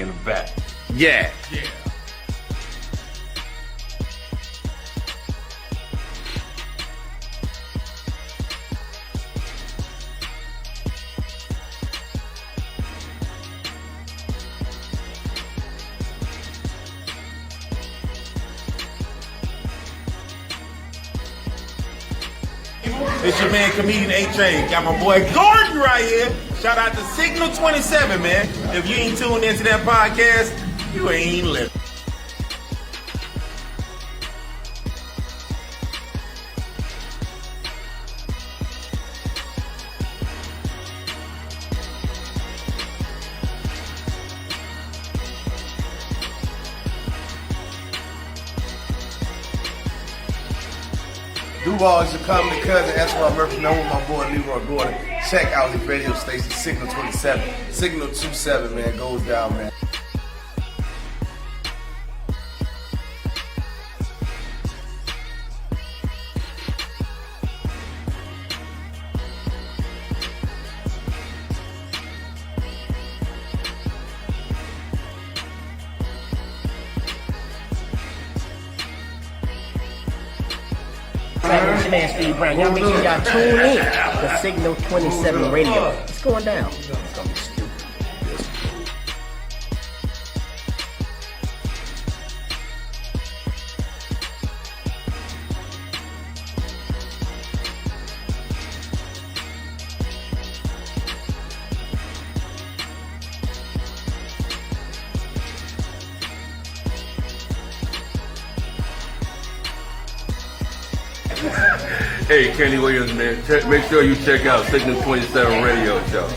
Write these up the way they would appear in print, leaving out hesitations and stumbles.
in the back. Yeah. Yeah. It's your man, comedian A-Train. Got my boy Gordon right here. Shout out to Signal 27, man. If you ain't tuned into that podcast, you ain't living. Duval is your comedy cousin. That's why Murphy known with my boy Leroy Gordon. Check out his radio station, Signal 27. Signal 27, man, goes down, man. It's your man Steve Brown. Y'all make sure y'all tune in to Signal 27 Radio. It's going down. It's gonna be stupid. Hey, Kenny Williams, man. Make sure you check out Signal 27 Radio Show.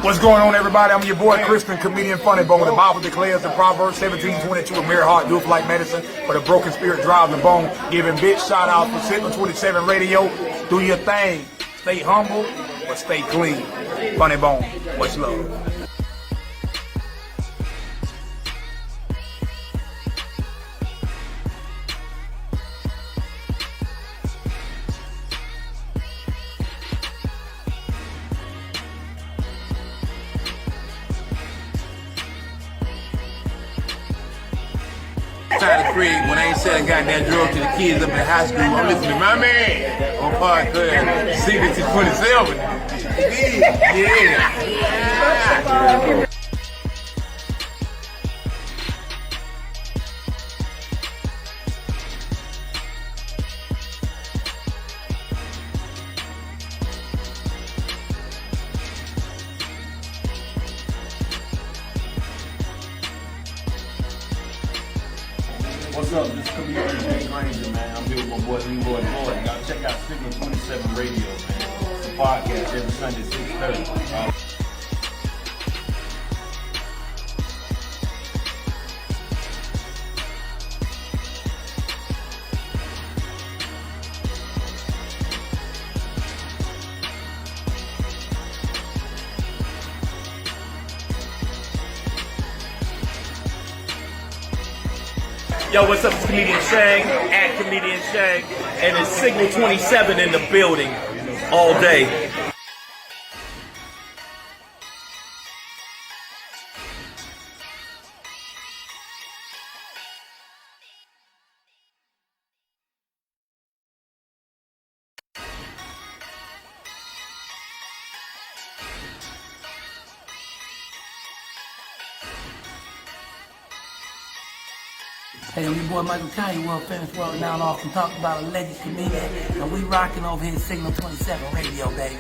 What's going on, everybody? I'm your boy, Christian, comedian Funny Bone. The Bible declares in Proverbs 17:22, a mere heart doeth like medicine, but a broken spirit drives the bone. Giving big shout out for Signal 27 Radio. Do your thing. Stay humble, but stay clean. Funny Bone, much love. Trying to create when I ain't selling goddamn drugs to the kids up in high school. I'm listening to my man on podcast, Signal 27. Yeah. What's up? This is comedian James Ranger, man. I'm here with my boy Leroy Gordon. Y'all check out Signal 27 Radio, man. It's a podcast every Sunday, 6:30. Yo, what's up? It's Comedian Shang, at Comedian Shang, and it's Signal 27 in the building all day. Hey, I'm your boy Michael Kanye, world famous, world renowned, often talked about, a legend comedian, and we rocking over here at Signal 27 Radio, baby.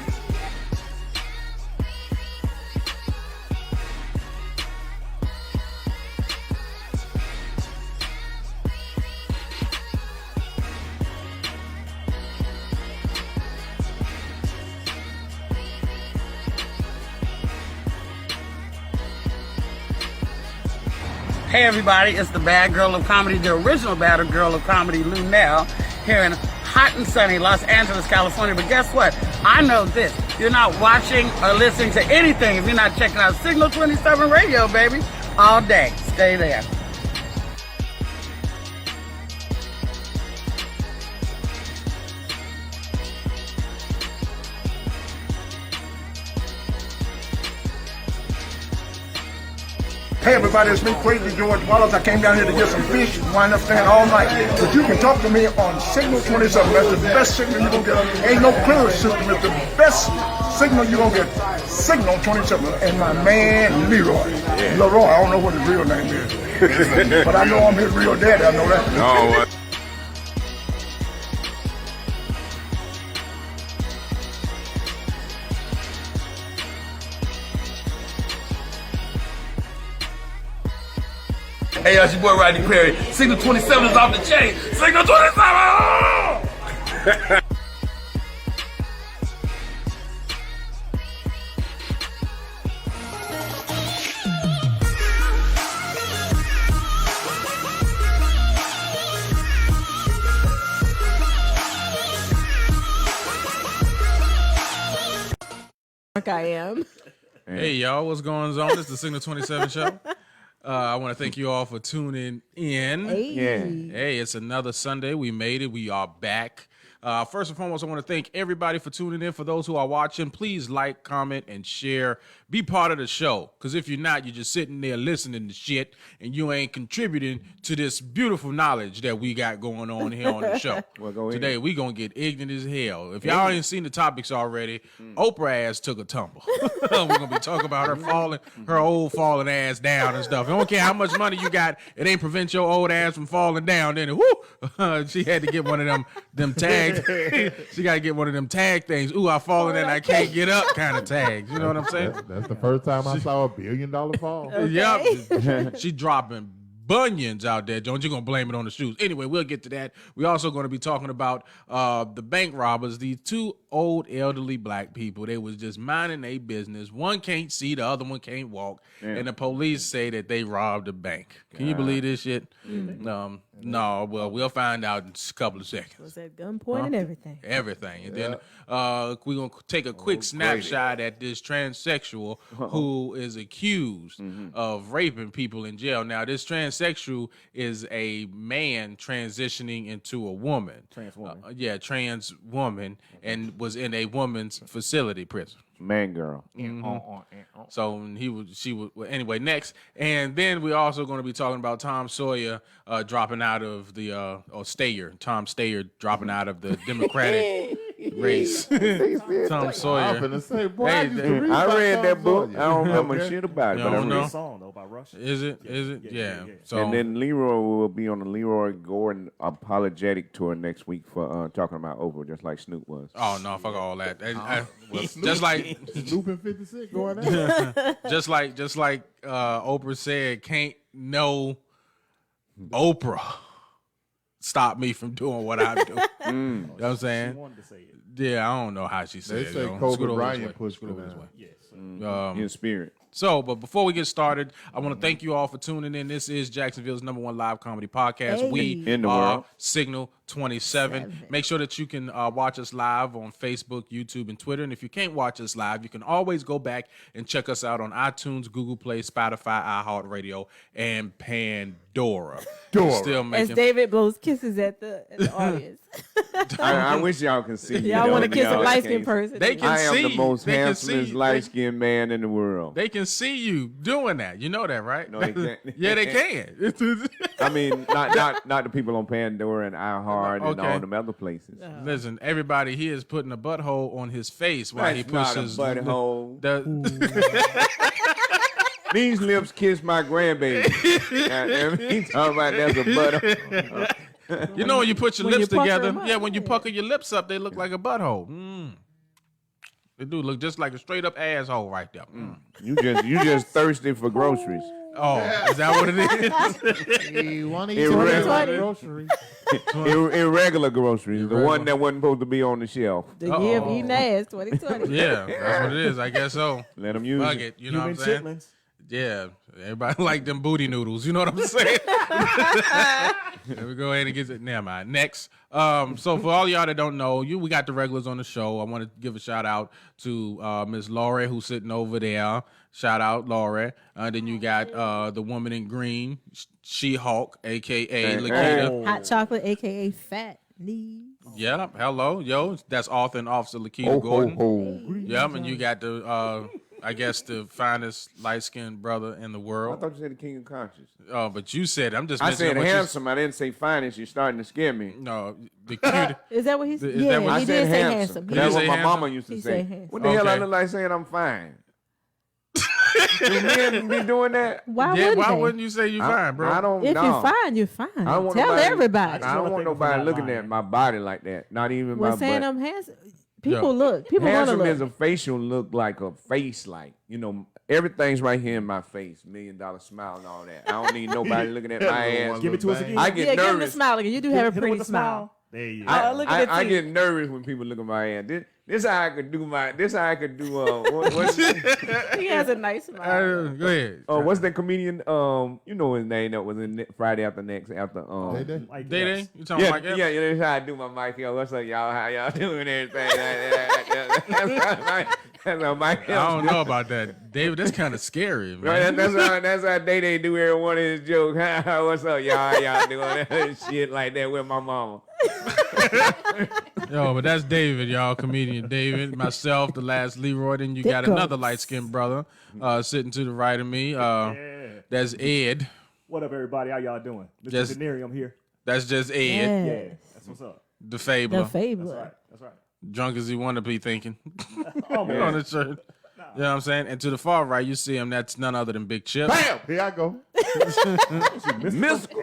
Hey everybody, it's the bad girl of comedy, the original bad girl of comedy, Lunel, here in hot and sunny Los Angeles, California. But guess what? I know this. You're not watching or listening to anything if you're not checking out Signal 27 Radio, baby. All day. Stay there. Hey everybody, it's me, Crazy George Wallace. I came down here to get some fish and wind up staying all night. But you can talk to me on Signal 27. That's the best signal you're going to get. Ain't no clearer system. It's the best signal you're going to get. Signal 27. And my man, Leroy. Leroy, I don't know what his real name is. But I know I'm his real daddy. I know that. No, Hey, y'all, it's your boy Rodney Perry. Signal 27 is off the chain. Signal 27! I am. Hey, y'all, what's going on? This is the Signal 27 show. I want to thank you all for tuning in. Hey, it's another Sunday. We made it. We are back. First and foremost, I want to thank everybody for tuning in. For those who are watching, please like, comment, and share. Be part of the show. Because if you're not, you're just sitting there listening to shit, and you ain't contributing to this beautiful knowledge that we got going on here on the show. Well, Today, we going to get ignorant as hell. If y'all ain't seen the topics already, Oprah ass took a tumble. We're going to be talking about her old falling ass down and stuff. I don't care how much money you got, it ain't prevent your old ass from falling down. Then, she had to get one of them tags. She got to get one of them tag things. Ooh, I fallen and I can't get up kind of tags. You know what I'm saying? That's the first time I saw $1 billion fall. Yep. She dropping bunions out there, Jones. You're going to blame it on the shoes. Anyway, we'll get to that. We're also going to be talking about the bank robbers, these two old elderly black people. They was just minding their business. One can't see, the other one can't walk. And the police say that they robbed a bank. Can you believe this shit? No, well, we'll find out in a couple of seconds. Was that gunpoint and everything? Everything. And then we're going to take a quick snapshot at this transsexual who is accused of raping people in jail. Now, this transsexual is a man transitioning into a woman. Trans woman. Trans woman, and was in a woman's facility prison. Man, girl. So anyway, next. And then we're also going to be talking about Tom Sawyer dropping out of the, Tom Steyer dropping out of the Democratic race. Tom Sawyer. I read that book. I don't remember shit about it. But I know. A song, though, by Rush. Is it? Yeah. So, and then Leroy will be on the Leroy Gordon apologetic tour next week for talking about Oprah, just like Snoop was. Oh, no, fuck all that. Just like Snoop and 56 going out. just like Oprah said, can't no Oprah stop me from doing what I do. You know what I'm saying? She wanted to say it. Yeah, I don't know how she said it. They say Kobe Bryant pushed it down. Yes. In spirit. So, but before we get started, I want to thank you all for tuning in. This is Jacksonville's #1 live comedy podcast. We in the world. Signal 27. Make sure that you can watch us live on Facebook, YouTube, and Twitter. And if you can't watch us live, you can always go back and check us out on iTunes, Google Play, Spotify, iHeartRadio, and Pandora. As David blows kisses at the audience. I wish y'all can see me. Y'all want to kiss a light-skinned person. They can I am see. the most They can handsomest see. light-skinned man in the world. They can see you doing that. You know that, right? No, they can't. Yeah, they can. I mean, not the people on Pandora and iHeart and all them other places. Listen, everybody here is putting a butthole on his face while he pushes not a butthole. These lips kiss my grandbaby. He talking about that's a butthole. You know when you put your lips together, when you pucker your lips up, they look like a butthole. They do look just like a straight up asshole right there. You just thirsty for groceries. Oh, is that what it is? You want to eat groceries? Irregular groceries, the one that wasn't supposed to be on the shelf. The year of eating ass, 2020. Yeah, that's what it is. I guess so. Let them use it. You know what I'm saying? Yeah, everybody like them booty noodles. You know what I'm saying? Let me go ahead and get it. Never mind. Next. So for all y'all that don't know, we got the regulars on the show. I want to give a shout out to Miss Laurie, who's sitting over there. Shout out, Laurie. Then you got the woman in green, She-Hulk, a.k.a. Lakita. Hot chocolate, a.k.a. Fat Knees. Yep. Hello. Yo, that's author and officer Lakita Gordon. Yep. And you got the, I guess, the finest light-skinned brother in the I world. thought you said the king of conscience. Oh, but you said, I'm just I mentioning said what handsome. I didn't say finest. You're starting to scare me. No, the cute. Is that what he said? Is Yeah, that what he I did said say handsome. handsome. That's what say my handsome? mama used to He say. said handsome. What the hell I Okay. look like saying I'm fine? Do men be doing that? Why Yeah, wouldn't why they? wouldn't you say you fine, bro? I don't If know. you're fine, you're fine. I don't want Tell nobody, everybody. I don't want think nobody I'm looking lying. at my body like that. Not even Well, my saying butt. I'm handsome. People look. People want to Handsome look. is a facial look, like a face, like, you know, everything's right here in my face. $1 million smile and all that. I don't need nobody looking at my ass. Give it to us again. I get Yeah, give him a nervous. smile again. You do Hit have it a with pretty the smile. There you go. Oh, look at I the get teeth. nervous when people look at my ass. This how I could do my. This how I could do. What's He has a nice smile. Go ahead. what's that comedian? You know his name that was in Friday After Next after. Like Day yes. Day? You talking Yeah, like that? yeah, that's how I do my mic. Yo, what's up, y'all? How y'all doing? Everything. That's how Mike. I don't know about that, David. That's kind of scary, man. Right, that's how Day do every one of his jokes. What's up, y'all? How y'all doing? Shit like that with my mama. Yo, but that's David, y'all. Comedian David. Myself, the last Leroy. Then you got another light-skinned brother sitting to the right of me. That's Ed. What up, everybody? How y'all doing? Mr. Just- Denary, I'm here. That's just Ed, Yeah, that's what's up. the Fabler. The Fabler. That's right. That's right. Drunk as he want to be thinking. Oh, on man. the shirt. You know what I'm saying? And to the far right, you see him. That's none other than Big Chip. Bam! Here I go. Mystical.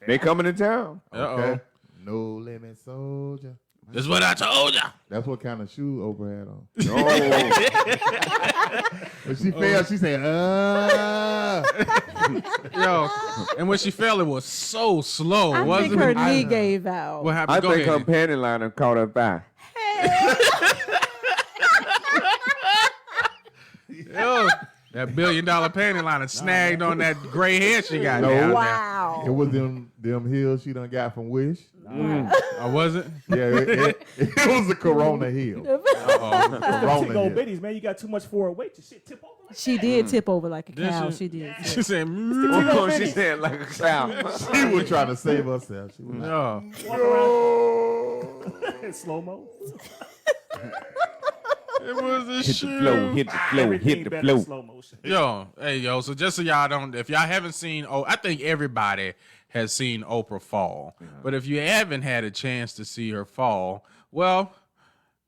They coming to town. Uh-oh. No limit soldier. That's what I told ya. That's what kind of shoe Oprah had on. Oh. When she fell, she said, Yo, and when she fell, it was so slow, I wasn't think her it? knee gave out. What happened? I Go think her ahead. panty liner caught her thigh. Yo, that $1 billion panty liner snagged on that gray hair she got No. down there. Wow. it was them heels she done got from Wish. I wasn't. Yeah, it was a Corona heel. Uh-oh. Chick old bitties, man. You got too much forward weight. Your shit tip over. She did tip over like a Did cow. she? She did. She said, Oh, she said like a cow. She was trying to save herself. She was like, "Oh, Walk around in slow mo. it was a Hit the shoe." flow, hit the flow, Everything hit the better in flow. slow motion. Yo, hey, yo. So just so y'all don't, if y'all haven't seen, I think everybody has seen Oprah fall. But if you haven't had a chance to see her fall, well,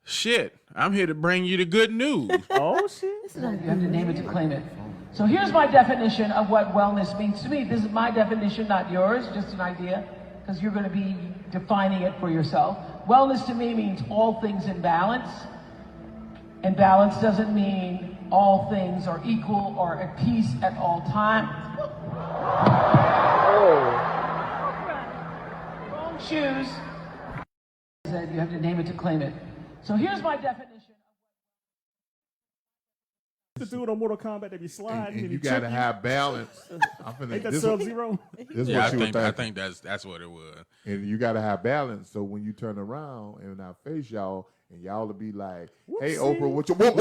shit, I'm here to bring you the good news. Oh shit. You have to name it to claim it. So here's my definition of what wellness means to me. This is my definition, not yours, just an idea, because you're going to be defining it for yourself. Wellness to me means all things in balance. And balance doesn't mean all things are equal or at peace at all times. Wrong shoes. Said you have to name it to claim it. So here's my definition. The dude on Mortal Kombat that be sliding and and you he got to trick have balance. I'm finna, Ain't that this Sub-Zero? this Yeah, what she was I thinking. think that's what it was. And you got to have balance. So when you turn around and I face y'all, and y'all will be like, "Hey, Oprah, what you? Whoa!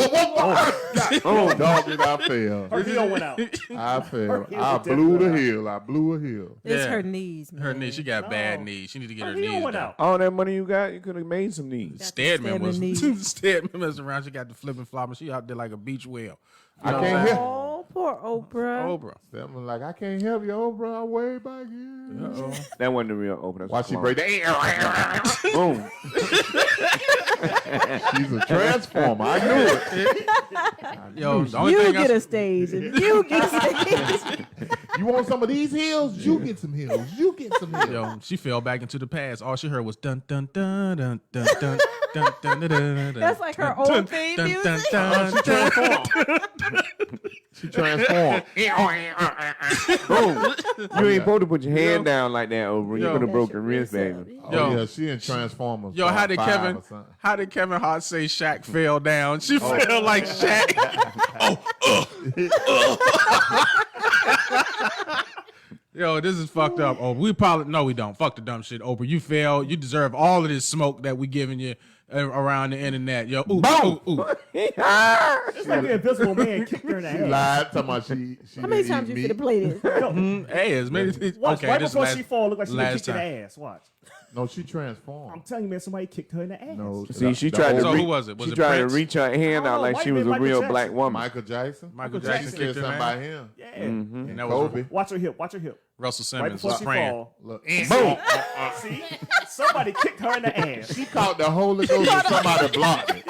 Oh, dog, did I fail? Her heel went out. I failed. heel I was blew the definitely hill. I blew a hill. It's Yeah. her knees, man. Her knees, she got bad knees. She need to get her Her heel knees went done. out. All that money you got, you could have made some knees. Stedman was knees. Stedman was around. She got the flipping flopping. She out there like a beach whale. I can't help. Oh, poor Oprah. Oprah. Something like, I can't help you, Oprah. I'm way back here. Uh-oh. That wasn't the real Oprah. Watch she break that. Boom. She's a transformer. I knew it. Yo, the only You thing get a stage, and you get a stage. You want some of these hills? You get some hills. You get some hills. Yo, she fell back into the past. All she heard was dun dun dun dun dun dun dun dun dun dun. That's like her old theme music. She transformed. She transformed. Boom. You ain't supposed to put your hand down like that, Oprah. You Yo. could have broke your wrist, baby. Oh, Yo. yeah, she in Transformers. Yo, how did 5 Kevin? or something. How did Kevin Hart say Shaq fell down? She fell like Shaq. this is fucked up. Oh, we probably no, we don't. Fuck the dumb shit, Oprah. You failed. You deserve all of this smoke that we giving you around the internet. Yo, ooh. It's like the Invisible Man kicked her in the She ass. lied. Talking about she How many times you finna play this? Hey, as many. Watch, Okay, right this before last, she fall, look like she got last kicked in the time. ass. Watch. No, she transformed. I'm telling you, man, somebody kicked her in the ass. No, See, she the tried to. So Reach, who was it? Was she it tried Prince? to reach her hand out like she was a Michael real Jackson. black woman. Michael Jackson. Michael She Jackson said kicked her something in about the him. Yeah. And that was Kobe. Watch her hip. Watch her hip. Russell Right Simmons before was she praying. fall. Look, Boom. See? Somebody kicked her in the ass. She caught the Holy Ghost and somebody blocked it.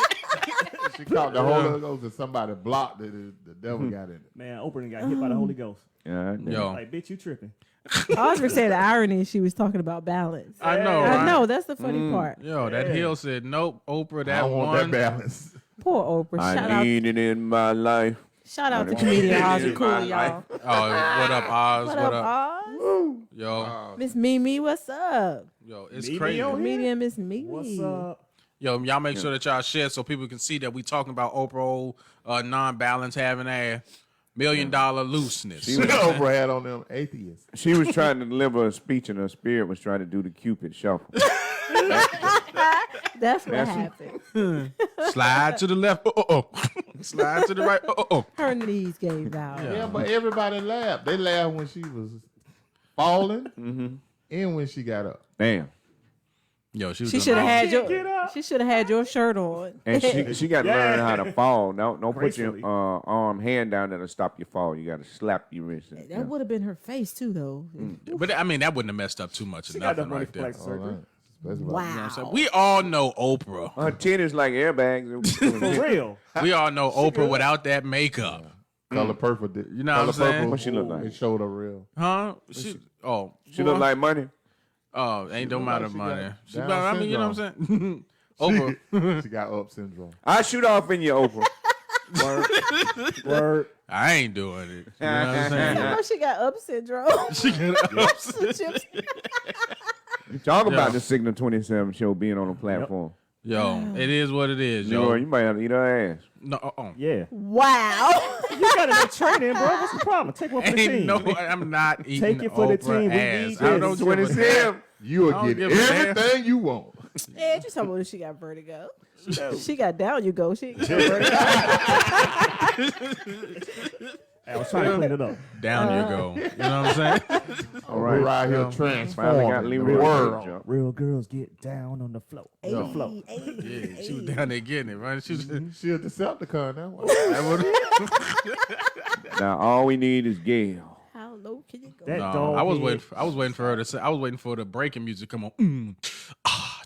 She caught the Holy Ghost and somebody blocked it. The devil got in it. Man, Oprah done got hit by the Holy Ghost. Yeah, Yo, Like, bitch, you tripping. I was gonna say the irony. She was talking about balance. I know. I Right? know. That's the funny part. Yo, that Hill said nope. Oprah, I that don't want one. that balance. Poor Oprah. I need it in my life. Shout out to comedian Ozzy Cooley, y'all. Oh, what up, Oz? What up, Oz? Yo, Miss Mimi, what's up? yo, it's Mimi crazy. on here? Comedian Miss Mimi. What's up? Yo, y'all make sure that y'all share so people can see that we talking about Oprah non-balance having a $1 million looseness. Oprah had on them atheists. She was trying to deliver a speech, and her spirit was trying to do the Cupid shuffle. That's what happened. Slide to the left. Slide to the right. Her knees gave out. Yeah, but everybody laughed. They laughed when she was falling and when she got up. Damn. Yo, she She should have had your. She should have had your shirt on. And she got to learn how to fall. Don't put your Gracefully. hand down that'll stop your fall. You got to slap your wrist. That would have been her face too, though. But I mean, that wouldn't have messed up too much of She got nothing the money right for there. plastic surgery. Wow. We all know Oprah. Her titties like airbags. For real. We all know Oprah without that makeup. Color purple. You know what I'm saying? What she look like? It showed her real. Huh? She boy. look like money. Oh, ain't no matter of money. She Down I mean, you know what I'm saying? Oprah. She got up syndrome. I shoot off in you, Oprah. Word. I ain't doing it. You know what I'm I saying? know she got up syndrome. She got up. Talk about the Signal 27 show being on the platform. Yo, it is what it is, Yo, yo. you might have to eat her ass. No, Yeah. Wow. You got to train in, bro. What's the problem? Take one for the Ain't team. no, I'm not eating Take it for the Oprah team. We ass. need I this. don't give a 27. You will I don't get give a damn. everything you want. Yeah, just talking about she got vertigo. She got down. You go. She got vertigo. I was trying to clean it up. Down you go. You know what I'm saying? All right. We're out here Finally got transforming the Leroy world. Joe. Real girls get down on the floor. The floor. Yeah, she was down there getting it, right? She was, She a Decepticon now. Now all we need is Gail. How low can you go? That no, dog I was head. waiting. I was waiting for her to say. I was waiting for the breaking music to come on.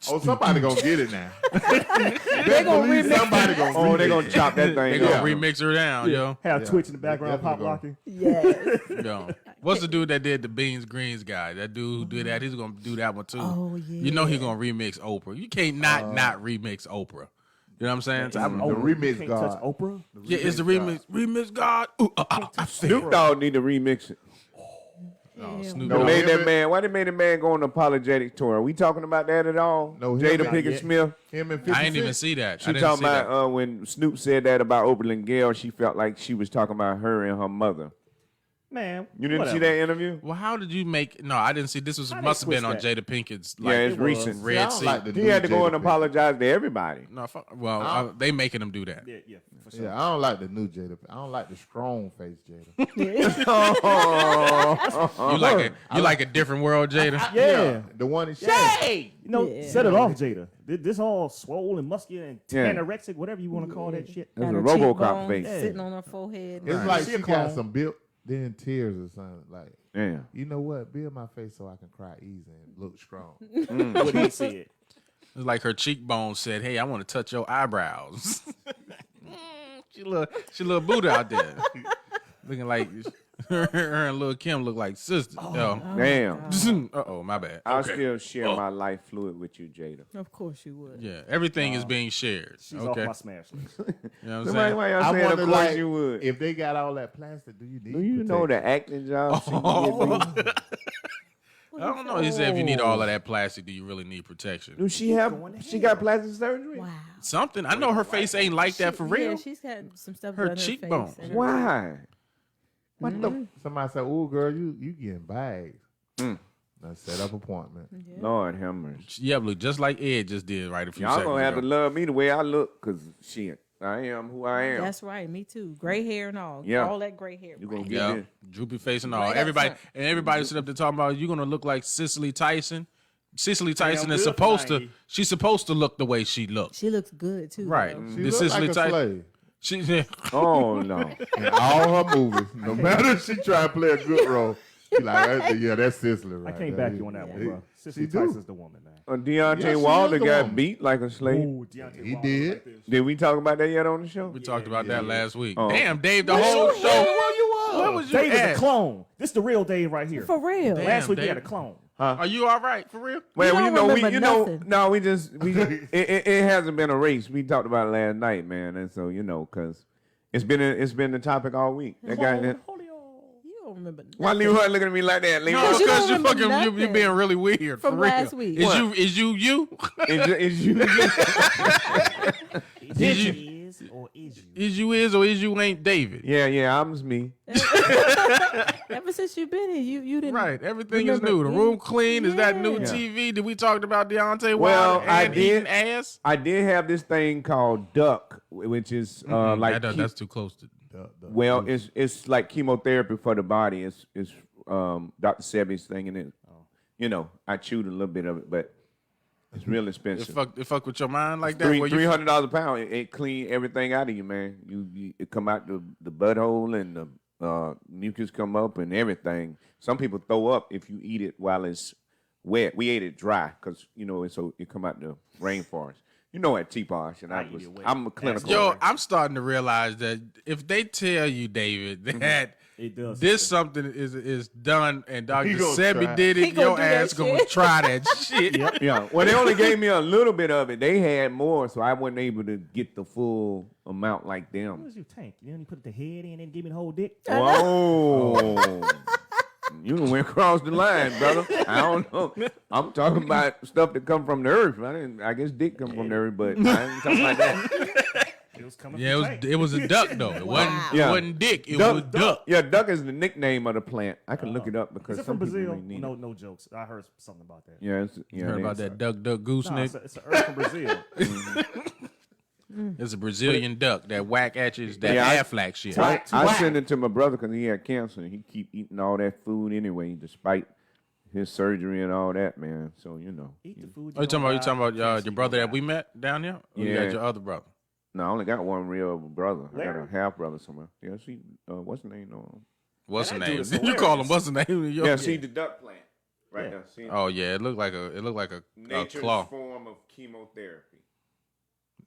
Oh, somebody gonna get it now. They gonna remix somebody gonna. Oh, they remix gonna it. chop that They thing gonna up. remix her down, yo. Have Yeah. Twitch in the background, pop Definitely locking. Yes. Yo, what's the dude that did the Beans Greens guy? That dude who did that. He's gonna do that one too. Oh, yeah. You know he's gonna remix Oprah. You can't not remix Oprah. You know what I'm saying? So I'm- The remix Can't God. touch Oprah. yeah, it's the remix God. Ooh, Snoop Dogg need to remix it. Oh, Snoop They Dogg. made that man. Why they made a man go on an apologetic tour? Are we talking about that at all? No, Jada him- Pinkett Smith. Him and 50 I didn't even Cent. see that. I She didn't talking see about that. when Snoop said that about Oprah and Gail. She felt like she was talking about her and her mother. Man, You didn't see whatever. that interview? Well, how did you make? No, I didn't see. This was How they must have been on switch Jada Pinkett's. Yeah, Like, it's it was. recent. See, I Red don't Sea. like the He new had to go Jada and Pinkett. apologize to everybody. No, well, they making him do that. Yeah, for sure. Yeah, I don't like the new Jada. I don't like the strong face Jada. You like a different world, Jada. Yeah. The one that You know, Yeah. set it off, Jada. This all swollen, muscular, and Yeah. anorexic, whatever you want to call that shit. That's And a her RoboCop cheekbone face. sitting on her forehead. It's like She she a got clone. some built in tears or something. Like, Yeah. you know what? Build my face so I can cry easy and look strong. What he said. It's like her cheekbone said, "Hey, I want to touch your eyebrows." she little Buddha out there, looking like her and Lil Kim look like sisters. Yo. Damn. My bad. I'll Okay. still share my life fluid with you, Jada. Of course you would. Yeah, everything is being shared. She's okay, off my smash list. you know what I'm Somebody, saying? why y'all I saying, wonder, of course like, you would. if they got all that plastic, do you need Do you know the acting job? she get? I don't know. He said, if you need all of that plastic, do you really need protection? Do she have? She got plastic surgery? Wow. Something. I know her face ain't like that for real. Yeah, she's had some stuff Her done to cheekbone. face and her- Why? What the? Somebody said, "Oh, girl, you getting bags." That's set up appointment. Yeah. Lord have mercy. Yeah, look, just like Ed just did right a few Y'all seconds gonna have ago. to love me the way I look, cause shit, I am who I am. That's right. Me too. Gray hair and all. Yeah. All that gray hair. You gonna Right. get Yeah, this. droopy face and all. Right up Everybody front. and everybody sit up there talking about you're gonna look like Cicely Tyson. Cicely Tyson is good supposed for to. She's supposed to look the way she looks. She looks good too. Right. though. She The look Cicely like a Tyson. slave She. Oh no. in all her movies. No matter if she try to play a good role, she like, yeah, that's Cicely, I right? can't back you on that one, bro. Cicely She do. Tyson's the woman, man. Deontay Yeah, she Wilder is the got woman. beat like a slave. Ooh, Deontay He Wilder did. like this. Did we talk about that yet on the show? We talked about that last week. Oh. Damn, Dave, the whole show. Where was you Dave is at? a clone. This the real Dave right here. For real. Damn, Last week we Dave. had a clone. Are you all right for real? Well, don't remember nothing. no, we it hasn't been a race. We talked about it last night, man, and so because it's been the topic all week. That guy, You don't remember nothing. why Leroy looking at me like that? Leroy, No, Because you because don't you remember fucking you nothing being really weird from for real. last week. Is What? you is you? is you? Is you Is or is you? is you is or is you ain't David? Yeah, I'm me. Ever since you've been here, you didn't. Right, everything is remember new. The room clean. Is that new Yeah. TV? Did we talk about Deontay Well, Wilder I and did. eating ass? I did have this thing called duck, which is like That's too close to. well, it's like chemotherapy for the body. It's Dr. Sebi's thing, and it, I chewed a little bit of it, but it's real It expensive. fuck with your mind like that. where you- $300 a pound. It clean everything out of you, man. You it come out the butthole and the mucus come up and everything. Some people throw up if you eat it while it's wet. We ate it dry because it come out the rainforest. At T-Posh, and I'm a clinical. Yo, I'm starting to realize that if they tell you, David, that It does. this something is done and Dr. He gonna Sebi try. did He it, gonna your do that ass gonna shit. try that shit. Yeah. Well, they only gave me a little bit of it. They had more, so I wasn't able to get the full amount like What them. was your tank? You only put the head in and give me the whole dick? Whoa. You done went across the line, brother. I don't know. I'm talking about stuff that come from the earth. I guess dick come from the earth, but I ain't talking about that. It was coming Yeah, from the tank. it was a duck though. It wasn't dick. It was duck. Yeah, duck is the nickname of the plant. I can look it up because Is it some from people Brazil? may need No, it. no jokes. I heard something about that. Yeah, You heard about that duck goose No, nick? it's an herb from Brazil. It's a Brazilian duck that whack at you. That Yeah, Aflac shit. I sent it to my brother because he had cancer and he keep eating all that food anyway, despite his surgery and all that, man. So Eat the food. Oh, you talking about your brother that we met down here? Or you Yeah. got your other brother? No, I only got one real brother. I got Larry? a half brother somewhere. Yeah, see, what's the name? No. What's the That dude name? is You call him what's the name? Yeah, see the duck plant right there. See, Oh yeah, it looked like a nature's claw. form of chemotherapy.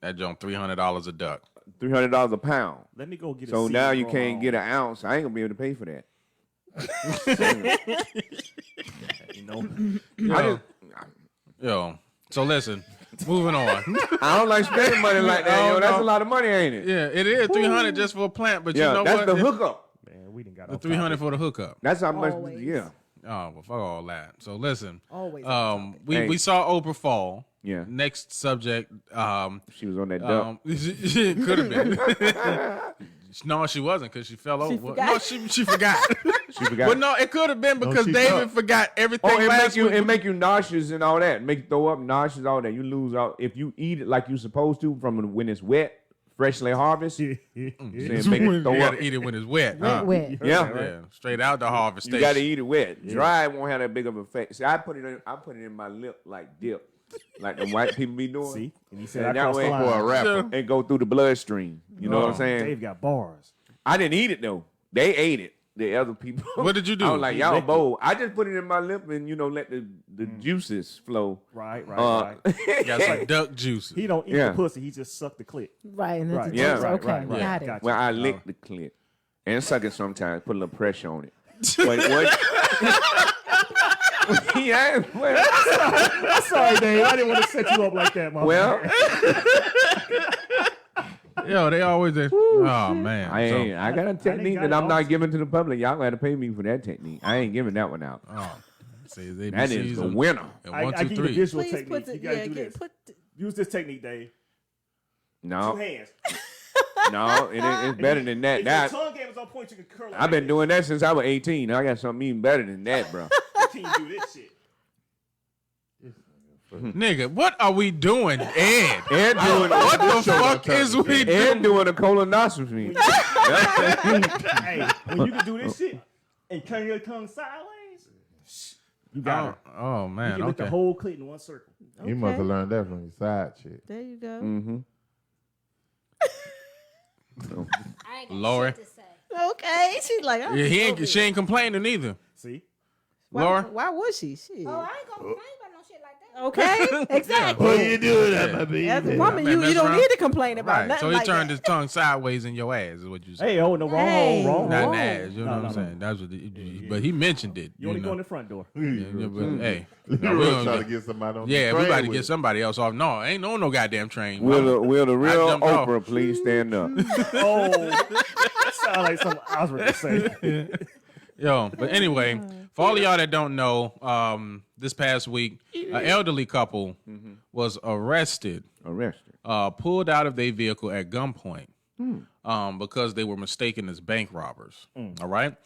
That joint $300 a duck. $300 a pound. Let me go get a So seed now and you grow can't my get own. an ounce. I ain't gonna be able to pay for that. Yo. So listen, moving on. I don't like spending money like that, No, yo. That's no. a lot of money, ain't it? Yeah, it is $300 just for a plant, but Yeah, you know that's what? the hookup. Man, we didn't got The off $300 topic. for the hookup. That's how much. Always. Yeah. Oh, well, fuck all that. So listen, Always. we we saw Oprah fall. Yeah. Next subject. She was on that duck. It could have been. No, she wasn't because she fell over. forgot. No, she forgot. She forgot. But no, it could have been because she David fell. forgot everything Oh, it last week. make you nauseous and all that. Make you throw up, nauseous, all that. You lose all if you eat it like you're supposed to from when it's wet, freshly harvested. Saying make it You throw up. gotta eat it when it's wet. Wet. Yeah. Yeah, straight out the harvest You station. got to eat it wet. Dry it won't have that big of an effect. See, I put it in my lip like dip, like the white people be doing. See? And he said And I that crossed way the line. for a rapper Sure. and go through the bloodstream. You know what I'm saying? Dave got bars. I didn't eat it though. They ate it. The other people. What did you do? I was like, He y'all licked bold. I just put it in my lip and let the juices flow. Right. Got some duck juices. He don't eat Yeah. the pussy. He just sucked the clit. Right. And Right. it's Yeah. okay. Right. Got it. Gotcha. Well, I lick the clit and suck it sometimes. Put a little pressure on it. What? Yeah. Well, I'm sorry, Dave. I didn't want to set you up like that, man. well, Yo, they always say, oh man. I got a technique got that it I'm not also. giving to the public. Y'all got to pay me for that technique. I ain't giving that one out. See, That is the winner. And I 1, give 2, you the 3. visual Please technique. put the You gotta do yeah. this. Put Use this technique, Dave. 2 No, hands. no, it's better than that. If your That tongue game is on point, you can curl it. I've been doing that since I was 18. I got something even better than that, bro. Can you do this shit? Nigga, what are we doing, Ed? Ed doing what the fuck is we doing? Ed doing a colonoscopy. Hey, when you can do this shit and turn your tongue sideways, you got it. Oh man, You can lick the whole clit in one circle. You must have learned that from your side chick. There you go. Mm-hmm. Lori. Okay, she's like, Yeah, she ain't complaining either. See? Laura? Why would she? Shit. Oh, I ain't gonna complain about no shit like that. Okay, exactly. What you doing, my baby? As a woman, you don't need to complain about Right. nothing So he like turned that. his tongue sideways in your ass, is what you said. Hey, oh, no, wrong. Not wrong. ass, you know what I'm saying? That's what but he mentioned it. You only know. go in the front door. But, hey. You no, really gonna trying to get somebody on the Yeah, train we about to with get it. somebody else off. No, ain't no goddamn train. Will the I real jumped off. Oprah please stand up? Oh, that sounds like something I was ready to say. Yo, but anyway, for all of y'all that don't know, this past week, an elderly couple was arrested, pulled out of their vehicle at gunpoint, because they were mistaken as bank robbers. All right,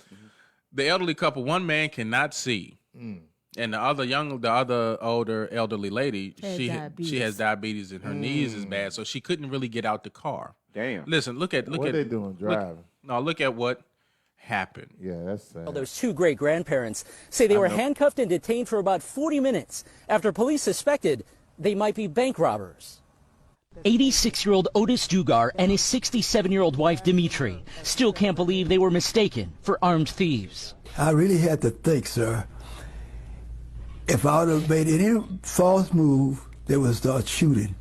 the elderly couple, one man cannot see, and the other older elderly lady, she has diabetes and her knees is bad, so she couldn't really get out the car. Damn. Listen, look at What they doing driving? Look at what happened. Yeah, that's sad. Well, those two great grandparents say they were handcuffed and detained for about 40 minutes after police suspected they might be bank robbers. 86-year-old Otis Dugar and his 67-year-old wife Dimitri still can't believe they were mistaken for armed thieves. I really had to think, sir. If I would have made any false move, they would start shooting.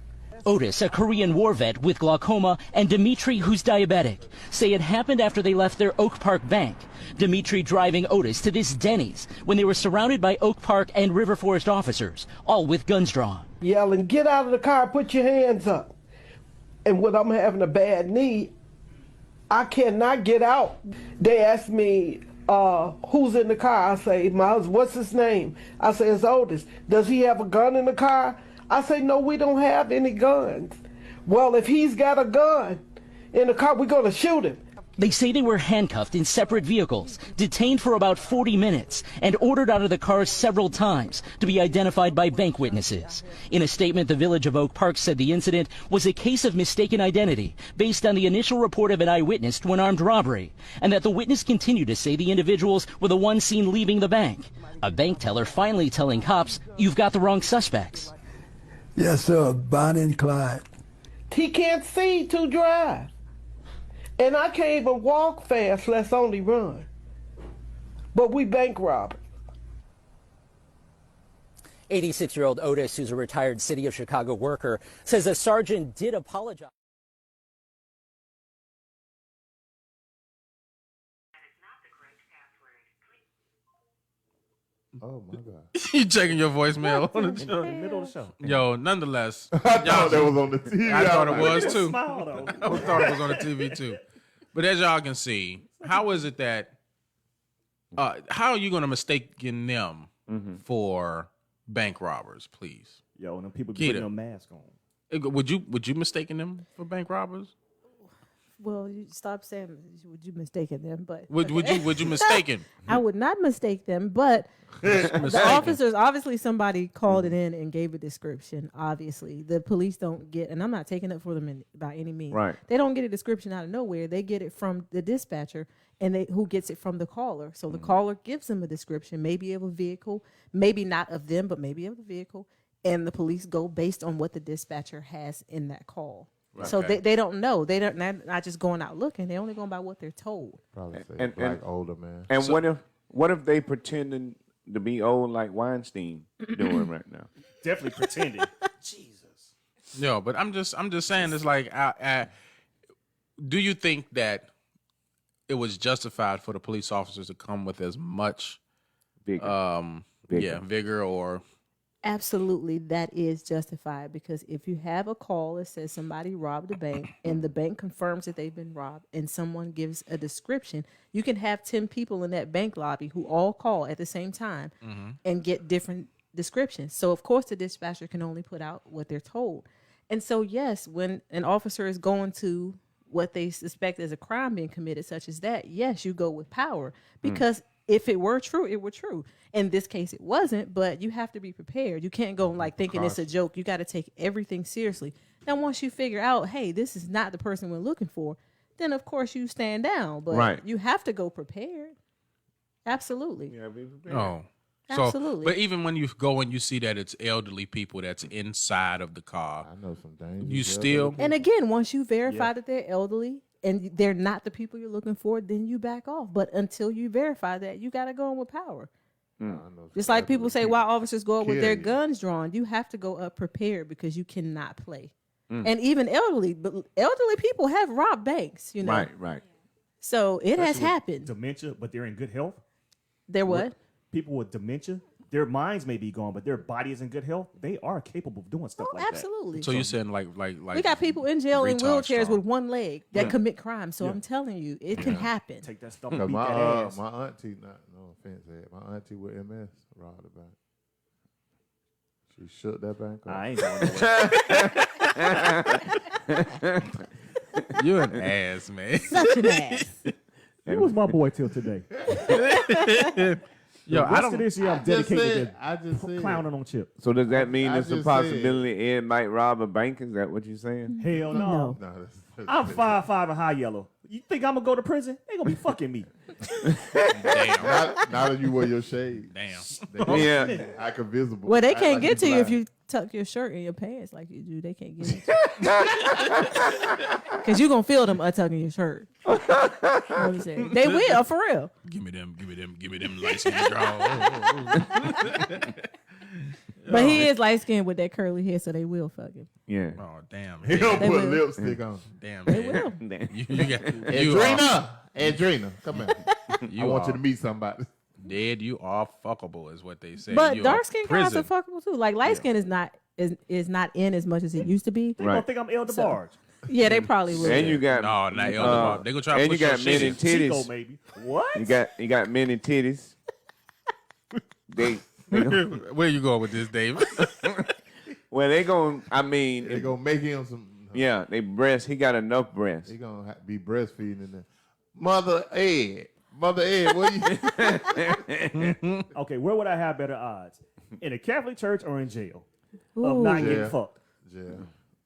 Otis, a Korean war vet with glaucoma, and Dimitri, who's diabetic, say it happened after they left their Oak Park bank. Dimitri driving Otis to this Denny's when they were surrounded by Oak Park and River Forest officers, all with guns drawn. Yelling, get out of the car, put your hands up. And when I'm having a bad knee, I cannot get out. They asked me, who's in the car? I say, my husband, what's his name? I say, it's Otis. Does he have a gun in the car? I say, no, we don't have any guns. Well, if he's got a gun in the car, we're going to shoot him. They say they were handcuffed in separate vehicles, detained for about 40 minutes, and ordered out of the cars several times to be identified by bank witnesses. In a statement, the Village of Oak Park said the incident was a case of mistaken identity based on the initial report of an eyewitness to an armed robbery, and that the witness continued to say the individuals were the ones seen leaving the bank. A bank teller finally telling cops, "You've got the wrong suspects." Yes, sir, Bonnie and Clyde. He can't see to drive. And I can't even walk fast, let's only run. But we bank robbers. 86-year-old Otis, who's a retired City of Chicago worker, says a sergeant did apologize. Oh my God! You checking your voicemail on the In the middle of the show. Yo, nonetheless, I thought that was on the TV. I thought it was was too. Smile, though. I thought it was on the TV too. But as y'all can see, how is it that? How are you going to mistake them for bank robbers? Please, Yo, and them people be putting no mask on. Would you mistaken them for bank robbers? Well, you stop saying would you mistaken them, but Would you mistaken? I would not mistake them, but the officers, obviously somebody called it in and gave a description. Obviously, the police don't get, and I'm not taking it for them by any means. Right. They don't get a description out of nowhere. They get it from the dispatcher, and who gets it from the caller. So the caller gives them a description, maybe of a vehicle, maybe not of them, but maybe of the vehicle, and the police go based on what the dispatcher has in that call. Right. So they don't know. They're not just going out looking. They're only going by what they're told. Probably say black older man. And what if they pretending to be old like Weinstein doing right now? Definitely pretending. Jesus. No, but I'm just saying it's like, do you think that it was justified for the police officers to come with as much vigor or? Absolutely, that is justified, because if you have a call that says somebody robbed a bank and the bank confirms that they've been robbed and someone gives a description, you can have 10 people in that bank lobby who all call at the same time and get different descriptions. So, of course, the dispatcher can only put out what they're told. And so, yes, when an officer is going to what they suspect as a crime being committed, such as that, yes, you go with power because if it were true, it were true. In this case, it wasn't, but you have to be prepared. You can't go like thinking it's a joke. You got to take everything seriously. Now, once you figure out, hey, this is not the person we're looking for, then of course you stand down. But you have to go prepared. Absolutely. Yeah, be prepared. Oh. Absolutely. So, but even when you go and you see that it's elderly people that's inside of the car, I know some things. you still. And again, once you verify that they're elderly and they're not the people you're looking for, then you back off. But until you verify that, you got to go in with power. Just like people say, why officers go up with their guns drawn, you have to go up prepared because you cannot play. And even elderly people have robbed banks, you know. Right. So it has Especially with happened. Dementia, but they're in good health. They're what? People with dementia, their minds may be gone, but their body is in good health. They are capable of doing stuff like absolutely. So you're saying like We got people in jail in retard wheelchairs strong. with one leg that commit crimes. So I'm telling you, it can happen. Take that stuff Cause and beat that ass. my auntie, no offense, my auntie with MS robbed a bank. She shook that bank up. I ain't going nowhere. You're an ass, man. Such an ass. He was my boy till today. Yo, the rest of this year, I'm dedicated I just to said. clowning on Chip. So does that mean I there's a just possibility Ed might rob a bank? Is that what you're saying? Hell no. I'm 5'5" and high yellow. You think I'm gonna go to prison? They gonna be fucking me. Damn. Now that you wear your shades. Damn. Yeah. I can visible. Well, they can't like get to you if blind. you tuck your shirt in your pants like you do. They can't get you. Because you're going to feel them untucking your shirt. What you say? They will, for real. Give me them light skin draws. But he is light skinned with that curly hair, so they will fuck him. Yeah. Oh, damn. He don't They put will. lipstick on. Damn, They man. will. You got, you are, Adrena, come here. I want you to meet somebody. Dead, you are fuckable, is what they say. But You dark are skin guys are prison. fuckable too. Like light skin is not in as much as it used to be. They gonna think I'm El DeBarge. Yeah, they probably will. And you got No, not Elder. They gonna try to and you push your got men shit in in. Chico, titties. maybe. What? You got men in titties. they Where you going with this, David? well they going I mean They gonna make him some. yeah, they breast he got enough breasts. He gonna be breastfeeding in there. Mother Ed, what you? Okay, where would I have better odds? In a Catholic church or in jail? Of not getting Jail. fucked. Yeah.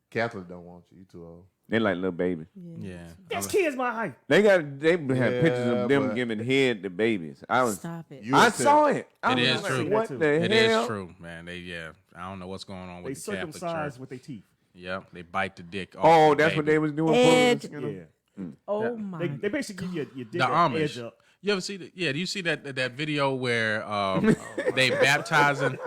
Catholic don't want you. You too old. They like little baby. Yeah. This kid's my height. They have pictures of them but- giving head to babies. Stop it. I saw it. I It was is like, true. What the It hell? is true, man. I don't know what's going on They with the Catholic circumcised Church. with their teeth. Yep, they bite the dick off. Oh, the that's what baby. they was doing. Ed- for us, Yeah. Oh my. They basically give you your dick The at the Amish. edge up. You ever see that? Yeah, do you see that video where they baptizing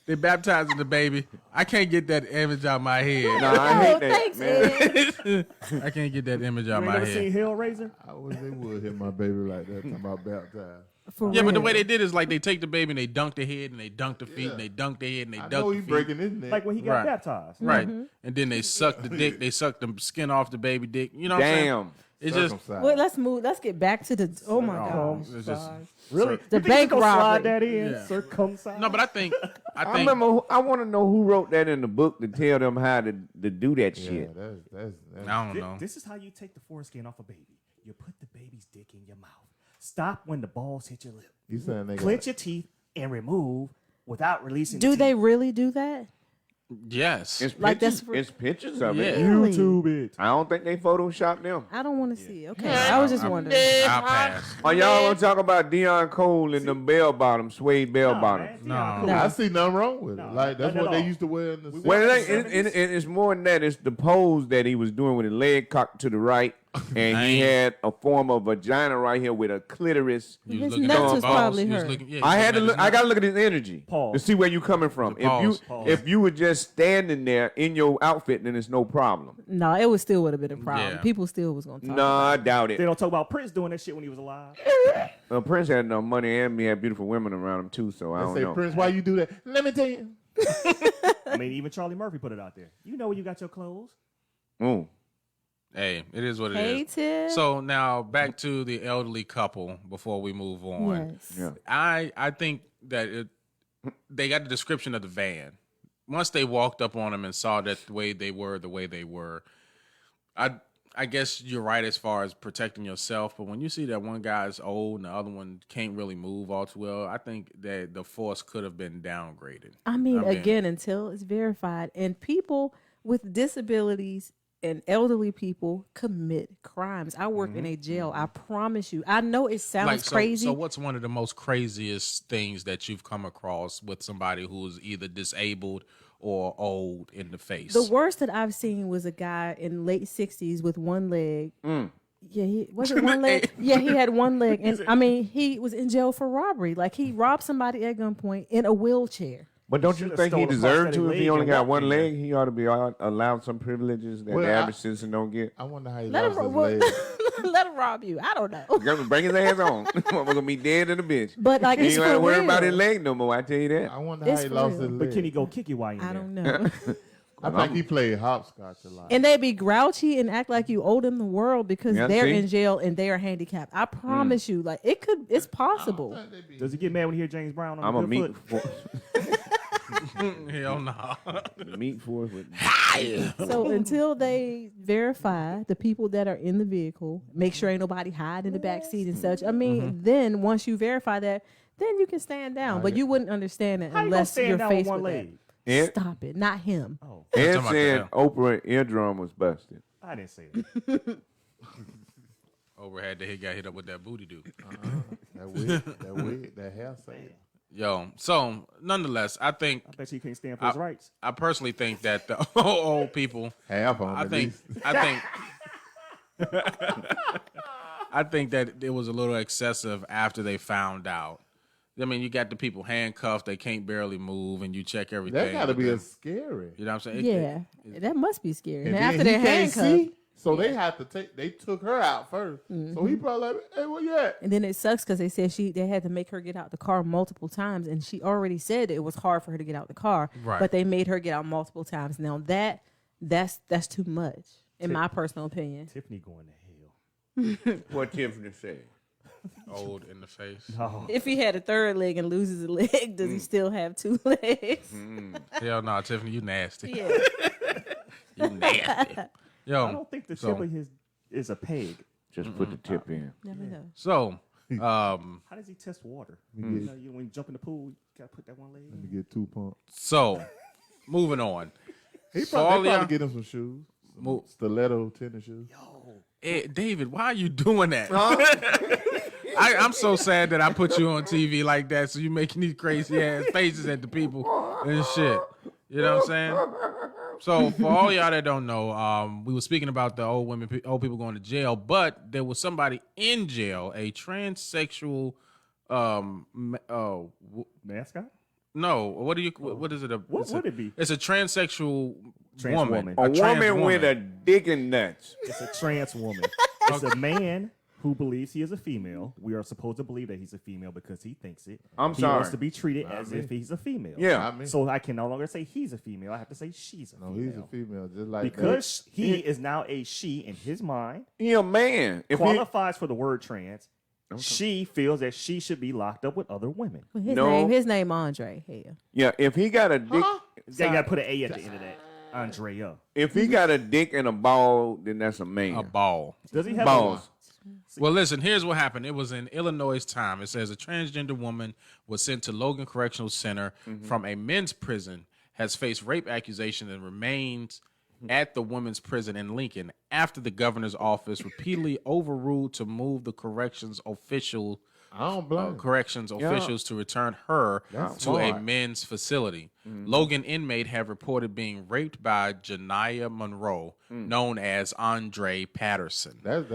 the baby? I can't get that image out of my head. No, I hate that, thanks, man. Ed. I can't get that image out You of ain't my never seen head. Hellraiser? I wish they would hit my baby like that. Talking about baptized. For Yeah, but the real. way they did is like they take the baby and they dunk the head and they dunk the feet and they dunk the head and they I dunk know the he feet. breaking his neck. Like when he got Right. baptized. Right. And then they suck the dick, they suck the skin off the baby dick. You know what I'm saying? Damn. It's just Circumcised. Well, let's move. Let's get back to the. Oh my gosh. it's just Really? The You think bank you gonna robbery. slide that in? Yeah. Circumcised? no, but I think I remember. I want to know who wrote that in the book to tell them how to do that Yeah, shit. that's I don't know. This is how you take the foreskin off a baby. You put the baby's dick in your mouth. Stop when the balls hit your lip. you saying they Clench your teeth and remove without releasing Do the they teeth. really do that? Yes. It's Like pictures. that's for- It's pictures of Yeah. it. Really? YouTube it. I don't think they photoshopped them. I don't want to see. Okay, I was just wondering. I'll pass. Are y'all gonna talk about Deion Cole and them bell bottoms, suede bell bottoms? No. I see nothing wrong with it. No, like that's not what at they all. used to wear in the. Well, it's more than that. It's the pose that he was doing with his leg cocked to the right, and he had a form of vagina right here with a clitoris. You His was looking nuts at was his balls. probably You was hurt. looking- yeah, you I was had to looking look. at his I got to look at his energy Pause. to see where you coming from. Pause. If you were just standing there in your outfit, then it's no problem. No, it would still would have been a problem. Yeah. People still was gonna talk. No, I doubt They it. don't talk about Prince doing that shit when he was alive. Prince had no money, and he had beautiful women around him too. So I They don't say, know. Prince, why you do that? Let me tell you. I mean, even Charlie Murphy put it out there. You know where you got your clothes. Mm. Hey, it is what it Hey, is. Tim. So now back to the elderly couple before we move on. Yes. Yeah. I think that they got the description of the van. Once they walked up on them and saw that the way they were, I guess you're right as far as protecting yourself, but when you see that one guy's old and the other one can't really move all too well, I think that the force could have been downgraded. I mean, again, until it's verified, and people with disabilities and elderly people commit crimes. I work in a jail. I promise you. I know it sounds crazy. So what's one of the most craziest things that you've come across with somebody who is either disabled or old in the face? The worst that I've seen was a guy in late 60s with one leg. Yeah, was it one leg? Yeah, he had one leg. And I mean, he was in jail for robbery. Like, he robbed somebody at gunpoint in a wheelchair. But don't you think he deserved to if he only got one leg? He ought to be allowed some privileges that the average citizen don't get. I wonder how he Let lost him, his leg. let him rob you. I don't know. Bring his ass on. We're going to be dead in a bitch. But, like, he it's ain't got to for worry real. about his leg no more, I tell you that. I wonder how he lost his leg. But can he go kick you while you're I there? don't know. I think he played hopscotch a lot. And they be grouchy and act like you owe them the world because Yeah, they're see? in jail and they are handicapped. I promise you, like, it's possible. Does he get mad when he hear James Brown on I'm the a meat foot? Hell no. The meat force with So until they verify the people that are in the vehicle, make sure ain't nobody hide in the back seat and such. I mean, then once you verify that, then you can stand down. But you wouldn't understand it How you gonna unless stand you're down with faced one with leg? that. Stop it, not him. Ed said Oprah eardrum was busted. I didn't say that. Oprah got hit up with that booty do. That hair say. Yo, so nonetheless, I think I bet you can't stand for his rights. I personally think that the old people half on I think I think that it was a little excessive after they found out. I mean, you got the people handcuffed; they can't barely move, and you check everything. That got to be scary. You know what I'm saying? Yeah, that must be scary. And And after then they're he can't handcuffed, see, so they had to they took her out 1st. So he probably like, hey, where you at? and then it sucks because they said they had to make her get out the car multiple times, and she already said it was hard for her to get out the car. Right. But they made her get out multiple times. Now that's too much, in my personal opinion. Tiffany going to hell. What Tiffany said? Old in the face. No. If he had a third leg and loses a leg, does he still have two legs? Hell no, Tiffany, you nasty. Yeah. You nasty. Yo, I don't think the tip of his is a peg. Just put the tip in. Never know. So, how does he test water? When you jump in the pool, you gotta put that one leg Let me in. get 2 pumps. So, moving on. They So all probably y'all- get him some shoes. Some stiletto tennis shoes. David, why are you doing that? I'm so sad that I put you on TV like that, so you making these crazy ass faces at the people and shit. You know what I'm saying? So for all y'all that don't know, we were speaking about the old people going to jail, but there was somebody in jail, a transsexual. Mascot? No, what do you? What is it? What would it be? It's a transsexual Trans woman. A trans woman with a dick and nuts. It's a trans woman. It's a man who believes he is a female. We are supposed to believe that he's a female because he thinks it. I'm he sorry. wants to be treated as if he's a female. Yeah. So I can no longer say he's a female. I have to say she's a female. No, he's a female, just like because he is now a she in his mind. He a man. If he, Qualifies for the word trans. She feels that she should be locked up with other women. Well, his name Andre. Hell. yeah, if he got a dick, They got to put an A at the end of that. Andrea. if he got a dick and a ball, then that's a man. A ball. Does he have balls? Well, listen, here's what happened. It was in Illinois Time. It says a transgender woman was sent to Logan Correctional Center from a men's prison, has faced rape accusations and remains at the women's prison in Lincoln after the governor's office repeatedly overruled to move the corrections officials to return her That's to smart. a men's facility. Logan inmate have reported being raped by Janiyah Monroe, known as Andre Patterson. That's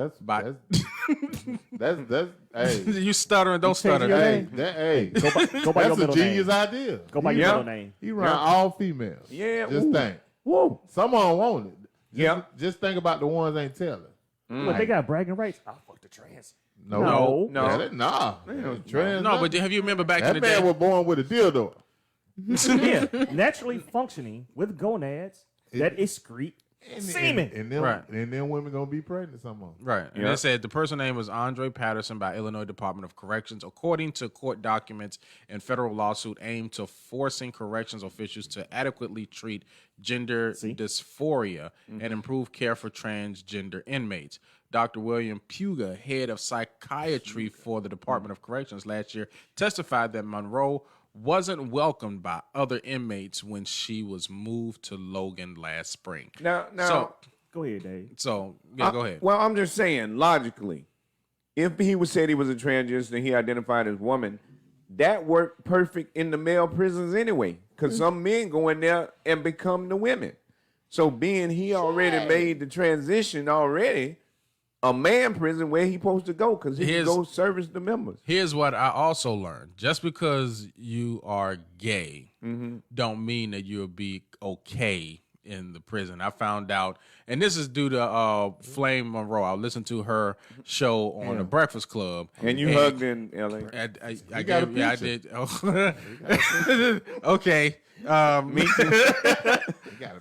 hey. You stuttering, don't stutter. Hey, Go by your that's a middle genius name. idea. Go by your middle name. He run all females. Yeah, Just ooh. think. Whoa. Someone want it. Yeah. Just think about the ones ain't telling. But they got bragging rights. I'll fuck the trans. No. No. Nah. Trans. No, but have you remember back in that the man day? was born with a dildo. Yeah. Naturally functioning with gonads that excrete Semen. And then, Right. and then women gonna be pregnant some of them. Right. And it said the person name was Andre Patterson by Illinois Department of Corrections. According to court documents and federal lawsuit aimed to forcing corrections officials to adequately treat gender dysphoria and improve care for transgender inmates. Dr. William Puga, head of psychiatry for the Department of Corrections last year, testified that Monroe wasn't welcomed by other inmates when she was moved to Logan last spring. Now, go ahead, Dave. So, yeah, go ahead. Well, I'm just saying, logically, if he was said he was a transgender and he identified as woman, that worked perfect in the male prisons anyway, because some men go in there and become the women. So being he already made the transition already, a man prison where he supposed to go, because he can go service the members. Here's what I also learned. Just because you are gay don't mean that you'll be okay in the prison. I found out, and this is due to Flame Monroe. I listened to her show on the Breakfast Club. And you hugged in L.A. I did. Oh. Okay. Me too.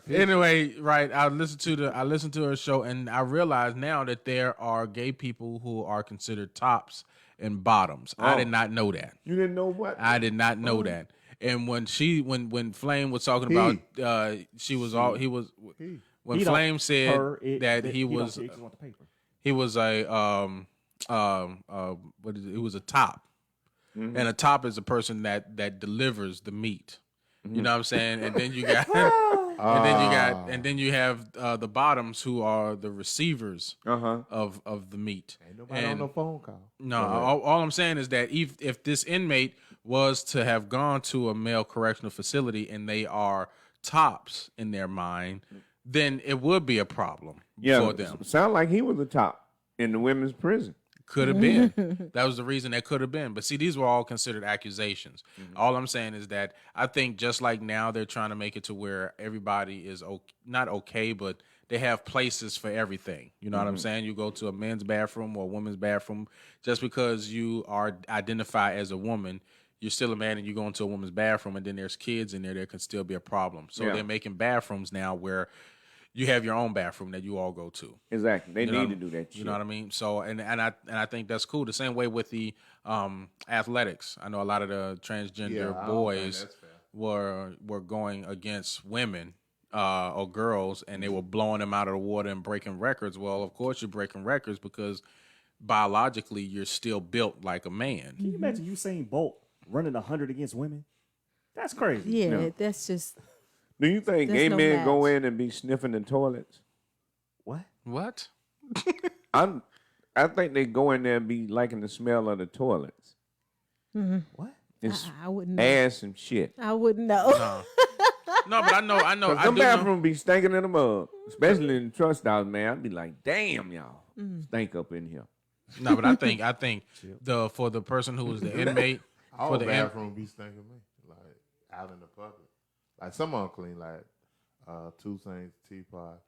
Anyway, right. I listened to her show, and I realized now that there are gay people who are considered tops and bottoms. I did not know that. You didn't know what? I did not know that. And when Flame was talking about when Flame said that he was a top. And a top is a person that delivers the meat. You know what I'm saying? And then you got and then you have the bottoms, who are the receivers of the meat. Ain't nobody on no phone call. No, all I'm saying is that if this inmate was to have gone to a male correctional facility and they are tops in their mind, then it would be a problem for them. Sound like he was a top in the women's prison. Could have been. That was the reason that could have been. But see, these were all considered accusations. All I'm saying is that I think just like now they're trying to make it to where everybody is not okay, but they have places for everything. You know what I'm saying? You go to a men's bathroom or a women's bathroom. Just because you are identified as a woman, you're still a man and you go into a woman's bathroom, and then there's kids in there can still be a problem. So they're making bathrooms now where you have your own bathroom that you all go to. Exactly. They need to do that shit. You know what I mean? So and I think that's cool. The same way with the athletics. I know a lot of the transgender boys were going against women or girls, and they were blowing them out of the water and breaking records. Well, of course you're breaking records because biologically you're still built like a man. Can you imagine Usain Bolt running 100 against women? That's crazy. Yeah, that's just. Do you think gay men go in and be sniffing the toilets? What? I think they go in there and be liking the smell of the toilets. What? It's I wouldn't know. ass and shit. I wouldn't know. No, but I know. The bathroom be stinking in the mug, especially in the trust house, man. I'd be like, damn, y'all, stink up in here. No, but I think for the person who was the inmate, All for the bathroom be stinking me, like out in the public. Like some are clean, like Two Saints, Teapot.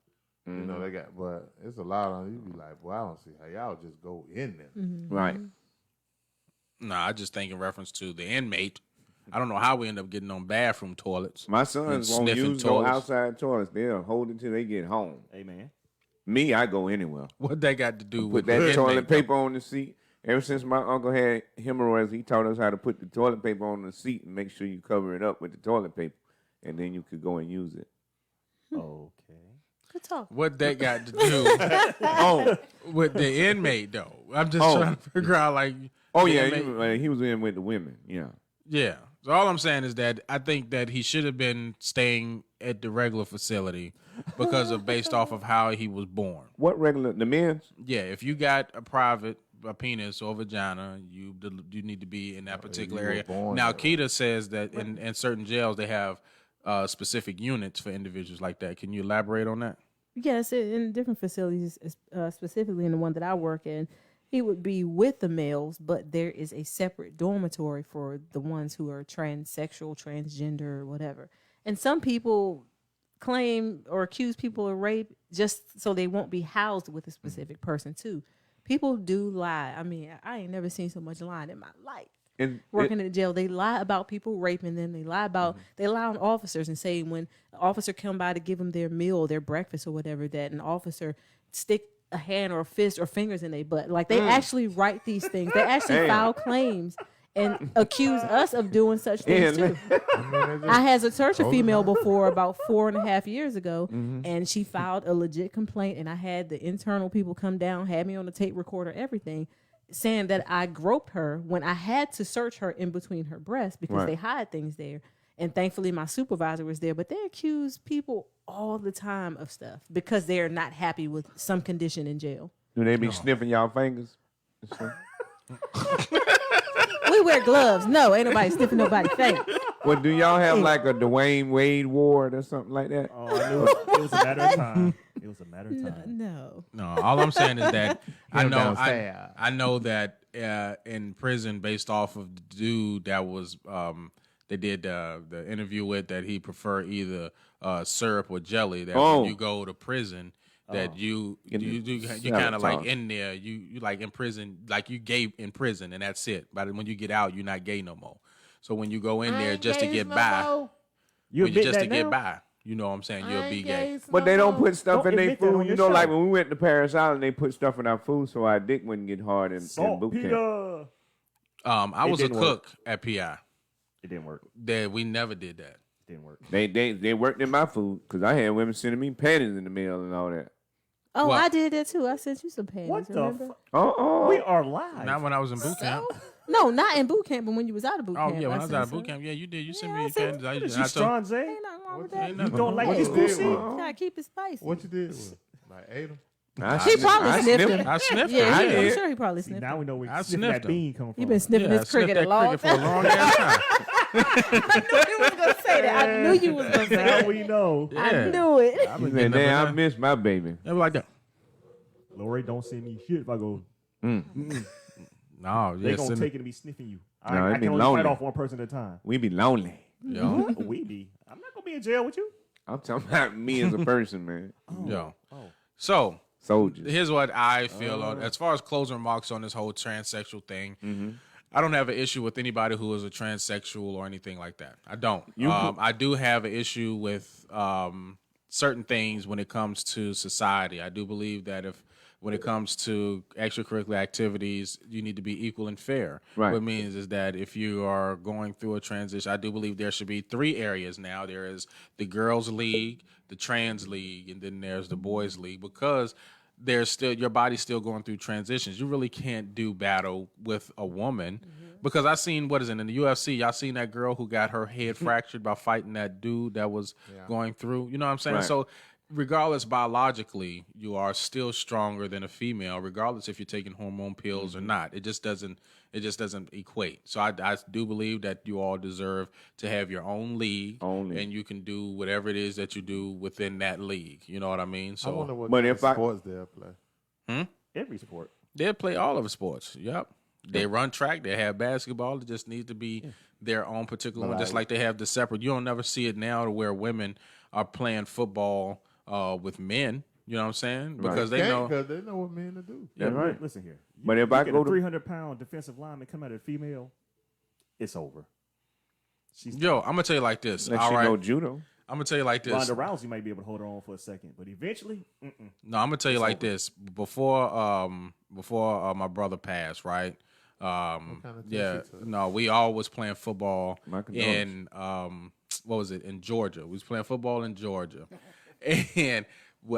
You know they got, but it's a lot on you. Be like, boy, I don't see how y'all just go in there. Right. No, I just think in reference to the inmate. I don't know how we end up getting on bathroom toilets. My sons won't use no outside toilets. They'll hold it till they get home. Amen. Me, I go anywhere. What they got to do with put that toilet inmate, paper on the seat? Ever since my uncle had hemorrhoids, he taught us how to put the toilet paper on the seat and make sure you cover it up with the toilet paper, and then you could go and use it. Okay. Good talk. What that got to do with the inmate, though? I'm just trying to figure out, like... he was in with the women, yeah. Yeah. So all I'm saying is that I think that he should have been staying at the regular facility based off of how he was born. What regular? The men's? Yeah. If you got a penis or vagina, you need to be in that particular area. Now, Lakita says that in certain jails they have specific units for individuals like that. Can you elaborate on that? Yes, in different facilities, specifically in the one that I work in, he would be with the males, but there is a separate dormitory for the ones who are transsexual, transgender, whatever. And some people claim or accuse people of rape just so they won't be housed with a specific person too. People do lie. I mean, I ain't never seen so much lying in my life. working in the jail. They lie about people raping them. They lie about they lie on officers and say when an officer come by to give them their meal, their breakfast or whatever, that an officer stick a hand or a fist or fingers in their butt. Like they actually write these things. They actually file claims and accuse us of doing such things too. I had to search a female before about 4.5 years ago, and she filed a legit complaint, and I had the internal people come down, had me on the tape recorder, everything, saying that I groped her when I had to search her in between her breasts because they hide things there. And thankfully my supervisor was there, but they accuse people all the time of stuff because they're not happy with some condition in jail. Do they be sniffing y'all fingers? We wear gloves. No, ain't nobody sniffing nobody's face. Well, do y'all have like a Dwayne Wade ward or something like that? Oh, I knew it was a matter of time. It was a matter of time. No, all I'm saying is that I Him know downstairs. I know that in prison, based off of the dude that was they did the interview with, that he preferred either syrup or jelly. That when you go to prison, that you kind of like in there, you like in prison, like you gay in prison, and that's it. But when you get out, you're not gay no more. So when you go in there just to get by, get by, you know what I'm saying, you'll be gay. But they don't put stuff in their food. You know, like when we went to Paris Island, they put stuff in our food so our dick wouldn't get hard in boot camp. I was a cook at PI. It didn't work. We never did that. Didn't work. They worked in my food because I had women sending me panties in the mail and all that. Oh, I did that too. I sent you some panties. What the remember? We are live. Not when I was in boot camp. No, not in boot camp, but when you was out of boot camp. Oh yeah, when I was out of boot camp, yeah, you did. You sent me panties. What is she, Stranze? Ain't nothing wrong with that. You don't like his What you did pussy? was- Gotta keep it spicy. What you did was like ate him. He probably sniffed him. I sniffed Yeah, it. I'm sure he probably sniffed Now him. we know where I sniffing sniffed that him. bean come from. You've been sniffing Yeah, this cricket I a long sniffed that cricket for a long ass time. I knew you was gonna say that. I knew you was gonna say Now that. we know. Yeah. I knew it. I've been Man, getting up I in there. miss my baby. They were like that. Lori, don't send me shit if I go. No, They yeah, gonna send take it and be sniffing you. No, I it be can only lonely. fight off one person at a time. We be lonely. Yo, We be. I'm not gonna be in jail with you. I'm talking about me as a person, man. yo. So Soldiers. here's what I feel on as far as closing remarks on this whole transsexual thing. I don't have an issue with anybody who is a transsexual or anything like that. I don't. I do have an issue with certain things when it comes to society. I do believe that when it comes to extracurricular activities, you need to be equal and fair. Right. What it means is that if you are going through a transition, I do believe there should be 3 areas now. There is the girls' league, the trans league, and then there's the boys' league, because there's still your body's still going through transitions. You really can't do battle with a woman because I seen in the UFC. Y'all seen that girl who got her head fractured by fighting that dude that was going through. You know what I'm saying? Right. So regardless, biologically, you are still stronger than a female, regardless if you're taking hormone pills or not. It just doesn't equate. So I do believe that you all deserve to have your own league, and you can do whatever it is that you do within that league. You know what I mean? So, I wonder what But kind if of I- sports they'll play. Every sport. they play all of the sports. Yep. They run track. They have basketball. It just needs to be their own particular one, just like they have the separate. You don't never see it now to where women are playing football with men. You know what I'm saying? Because they know. Because they know what men to do. Yeah, right. Listen here. But if I get go a to 300-pound defensive lineman come out of a female, it's over. Yo, I'm gonna tell you like this. let All you right, know judo. I'm gonna tell you like this. Ronda Rousey might be able to hold her on for a second, but eventually, No, I'm gonna tell you like this. Before my brother passed, right? kind of Yeah, test you took? no, we all was playing football My condolences. in what was it, in Georgia? We was playing football in Georgia, and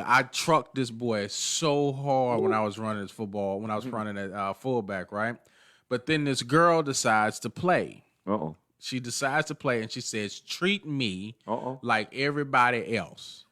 I trucked this boy so hard when I was running this football, when I was running at fullback, right? But then this girl decides to play. Uh-oh. She decides to play, and she says, "Treat me Uh-oh. like everybody else."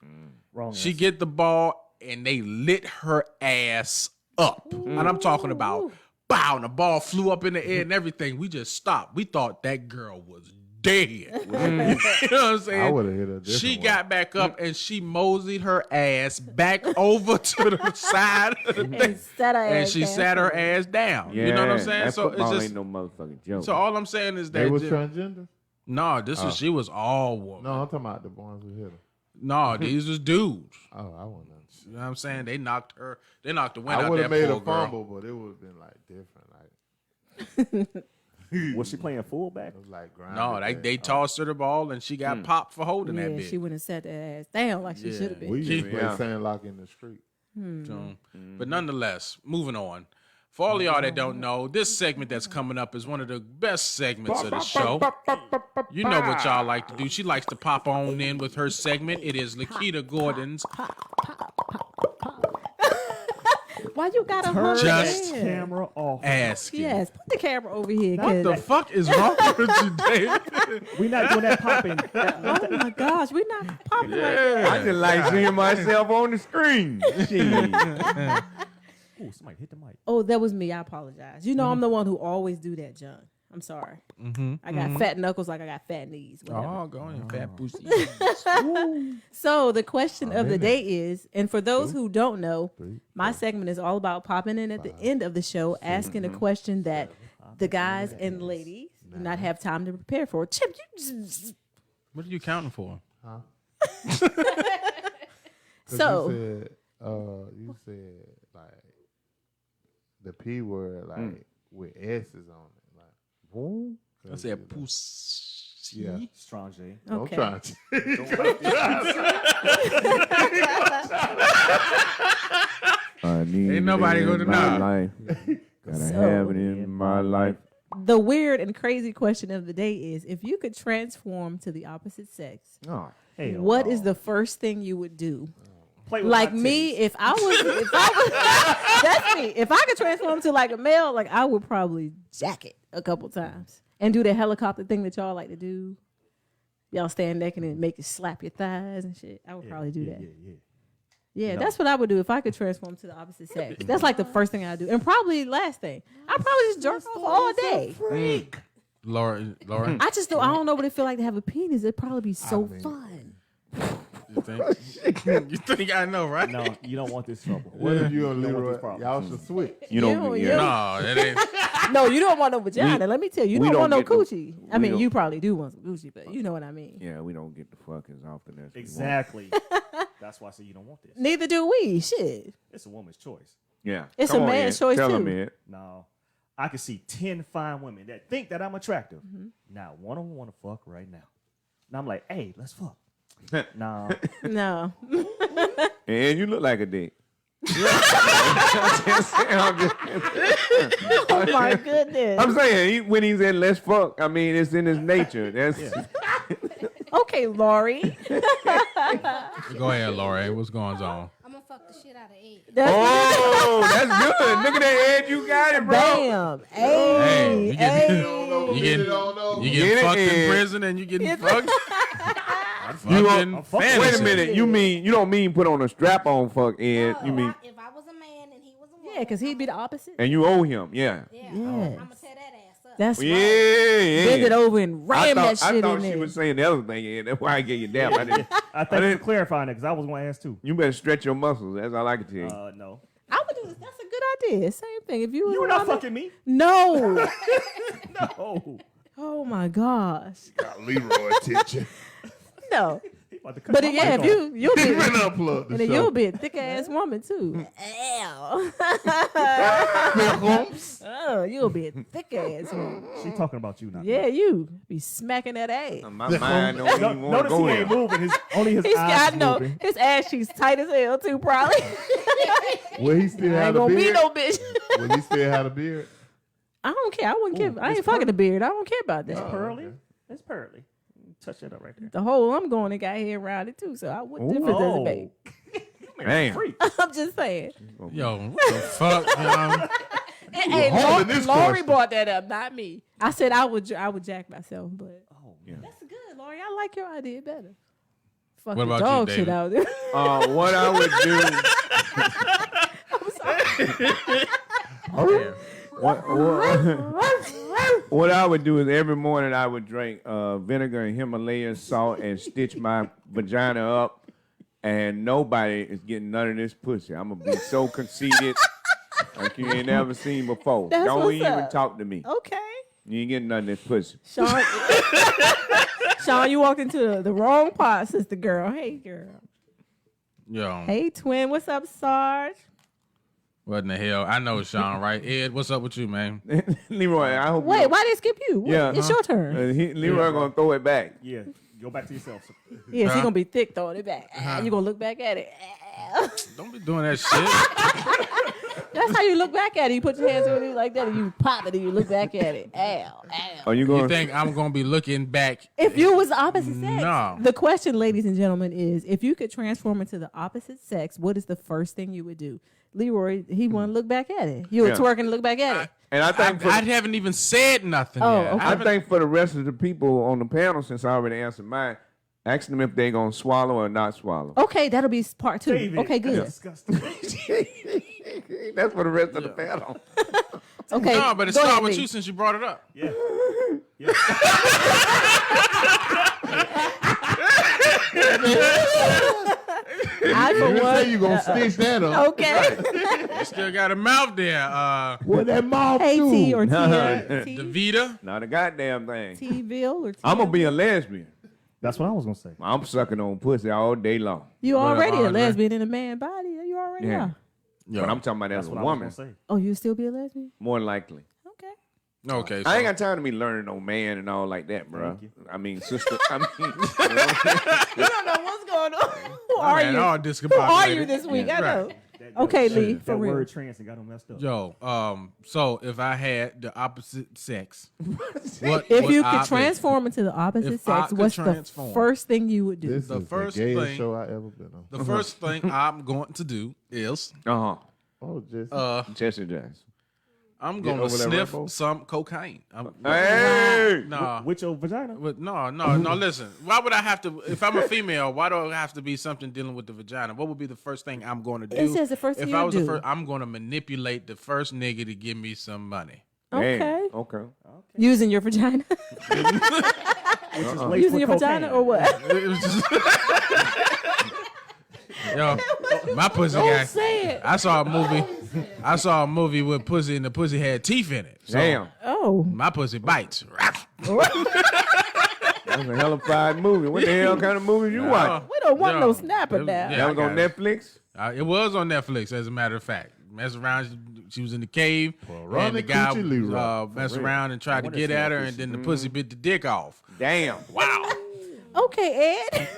wrong. She get the ball, and they lit her ass up. And I'm talking about, bow, and the ball flew up in the air and everything. We just stopped. We thought that girl was dead. You know what I'm saying? I would've hit her a different She way. got back up, and she moseyed her ass back over to the side of the thing. And she sat her ass down. Yeah, You know what I'm saying? that So football it's just ain't no motherfucking joke. so all I'm saying is that They was transgender? no, this was she was all woman. No, I'm talking about the ones who hit her. No, these was dudes. Oh, I wouldn't. You know what I'm saying? They knocked the wind I out would that have made poor a girl. fumble, but it would have been like different. Like Was she playing fullback? It was like No, they tossed her the ball and she got popped for holding that Yeah, bitch. she went and sat that ass down like she should have been. We used to play Sandlock in the street. But nonetheless, moving on. For all of y'all that don't know, this segment that's coming up is one of the best segments of the show. You know what y'all like to do. She likes to pop on in with her segment. It is Lakita Gordon's Why you gotta Turn hold Just that camera off. asking. Yes, put the camera over here. What the fuck is wrong with you, David? We not doing that popping. Oh my gosh, we not popping like I that. just like seeing myself on the screen. Shit. Oh, somebody hit the mic. Oh, that was me. I apologize. You know, I'm the one who always do that, John. I'm sorry. I got fat knuckles like I got fat knees. Whatever. Oh, go on, fat pussy. So the question of the day is, and for those who don't know, my segment is all about popping in at the end of the show, asking a question that the guys and ladies do not have time to prepare for. Chip, What are you counting for? So you said like the P word like with S's on it. Like Who? I said pussy. Yeah. Strong J. Don't try Ain't nobody gonna know. Gotta have it in my life. the weird and crazy question of the day is, if you could transform to the opposite sex, what is the first thing you would do? Play with Like my me, titties. if I was, that's me. If I could transform to like a male, like I would probably jack it a couple times and do the helicopter thing that y'all like to do. Y'all stand naked and make it slap your thighs and shit. I would probably do that. Yeah, No. that's what I would do if I could transform to the opposite sex. That's like the first thing I'd do. And probably last thing, I'd probably just jerk off all day. Laura, I just don't, I don't know what it feel like to have a penis. It'd probably be so fun. you think? You think I know, right? No, you don't want this trouble. What if you and don't want Leroy, this problem. y'all should switch. You don't. You Yeah. No, that ain't. No, you don't want no vagina. Let me tell you, you we don't want no don't get coochie. the- I we mean, don't- you probably do want some coochie, but you know what I mean. Yeah, we don't get the fuck as often as we want. Exactly. That's why I say you don't want this. Neither do we. Shit. It's a woman's choice. Yeah. It's Come a on, man's Ed. choice Tell too. him, Ed. No, I can see 10 fine women that think that I'm attractive. Mm-hmm. Now, one of them want to fuck right now. And I'm like, hey, let's fuck. No. No. And you look like a dick. Oh my goodness. I'm saying when he said let's fuck, I mean it's in his nature. That's Okay, Lori. Go ahead, Laura. What's going on? I'm gonna fuck the shit out of Ed. oh, that's good. Look at that, Ed. You got it, bro. Damn. Hey. You Get get it, fucked in Ed. prison and you getting fucked. You Fucking wait a minute. fantasy. You don't mean put on a strap on fuck, Ed. You mean If I was a man and he was a woman, Yeah, because he'd be the opposite. and you owe him, yeah. yeah, Yes. I'm gonna tear that ass up. That's Yeah, right. yeah. Bend it over and I ram thought, that shit I thought in she there. was saying the other thing, Ed. That's why I gave you that. I didn't. I thank you for clarifying that because I was going to ask too. You better stretch your muscles. That's all I can tell you. No. I would do this. That's a good idea. Same thing. If you You were were a not woman- fucking me. No. No. Oh my gosh. Got Leroy attention. No. About to cut But my yeah, mic if off. you'll be, He been unplugged the and then show. you'll be a thick ass woman too. Ew. Oh, you'll be a thick ass woman. She talking about you now. Yeah, you be smacking that ass. My mind don't even want to Notice go he ain't there. moving. Only his He's eyes got no. moving. His ass cheeks tight as hell too, probably. Will he still I have ain't a gonna be beard? no bitch. Will he still have a beard? I don't care. I wouldn't care. I it's ain't fucking the beard. I don't care about that. Pearly. It's pearly. Touch that up right there. The hole I'm going, it got hair around it too. So I what difference does it make? Damn. I'm just saying. Yo, what the fuck, yo? Hey, holding this Lori question. brought that up, not me. I said I would jack myself, but Yeah. that's good, Lori. I like your idea better. Fuck What the about you, dog David? shit out there. What I would do. What I would do is every morning I would drink vinegar and Himalayan salt and stitch my vagina up, and nobody is getting none of this pussy. I'm gonna be so conceited like you ain't never seen before. That's Don't what's even up. talk to me. Okay. You ain't getting none of this pussy. Sean, Sean, you walked into the wrong pot, sister girl. Hey, girl. Yo. Hey, twin. What's up, Sarge? What in the hell? I know Sean, right? Ed, what's up with you, man? Leroy, I hope. Wait, why did it skip you? It's your turn. Leroy gonna throw it back. Yeah, go back to yourself. Yes, he's gonna be thick throwing it back. You gonna look back at it. Don't be doing that shit. That's how you look back at it. You put your hands on it like that, and you pop it, and you look back at it. Ow, ow. Are You think I'm gonna be looking back? If you was the opposite sex, No. the question, ladies and gentlemen, is if you could transform into the opposite sex, what is the first thing you would do? Leroy, he wouldn't look back at it. You would twerk and look back at it. And I think I haven't even said nothing yet. Okay. I think for the rest of the people on the panel, since I already answered mine, ask them if they gonna swallow or not swallow. Okay, that'll be part 2. David, Okay, good. that's disgusting. That's for the rest of the panel. Okay, No, but it go started ahead, with Lee. you since you brought it up. Yeah. I for You one. say you gonna stitch that up. Okay. You still got a mouth there. What that mouth AT do? or The Vita. Not a goddamn thing. T-ville or T. I'm gonna be a lesbian. That's what I was gonna say. I'm sucking on pussy all day long. You already a Andre. lesbian in a man body. You already Yeah. are. But I'm talking about as That's a what I woman, was gonna say. Oh, you still be a lesbian? more than likely. Okay. I ain't got time to be learning no man and all like that, bro. I mean, sister. I mean, You don't know what's going on. Who My are man, you? all Who are discombobulated. you this week? I Right. know. Okay, Lee, for That real. word trans and got him messed up. Yo, so if I had the opposite sex, what If would you I could be? transform into the opposite If I sex, could what's the transform. first thing you would do? This The is first the gayest thing- show I ever been on. The first thing I'm going to do is oh, Jesse. Jesse James. I'm Get going to over that sniff Rambo. some cocaine. Hey! Nah. With your vagina? No. Listen, why would I have to? If I'm a female, why do I have to be something dealing with the vagina? What would be the first thing I'm going to do? It says the first thing if you I was do. the first, I'm going to manipulate the first nigga to give me some money. Okay. Damn. Okay. Using your vagina? Which is laced Using with your vagina cocaine. or what? It was just. Yo, my pussy Don't guy. say it. I saw a movie with pussy and the pussy had teeth in it. So Damn. Oh. my pussy bites. That's a hell of a fine movie. What the hell kind of movie you watch? We don't want Yo, no snapper now. yeah. That was on Netflix? It was on Netflix, as a matter of fact. Mess around. She was in the cave, run and the the guy coochie, Leroy. messed around and tried to get at her, and then the pussy bit the dick off. Damn. Wow. Okay, Ed.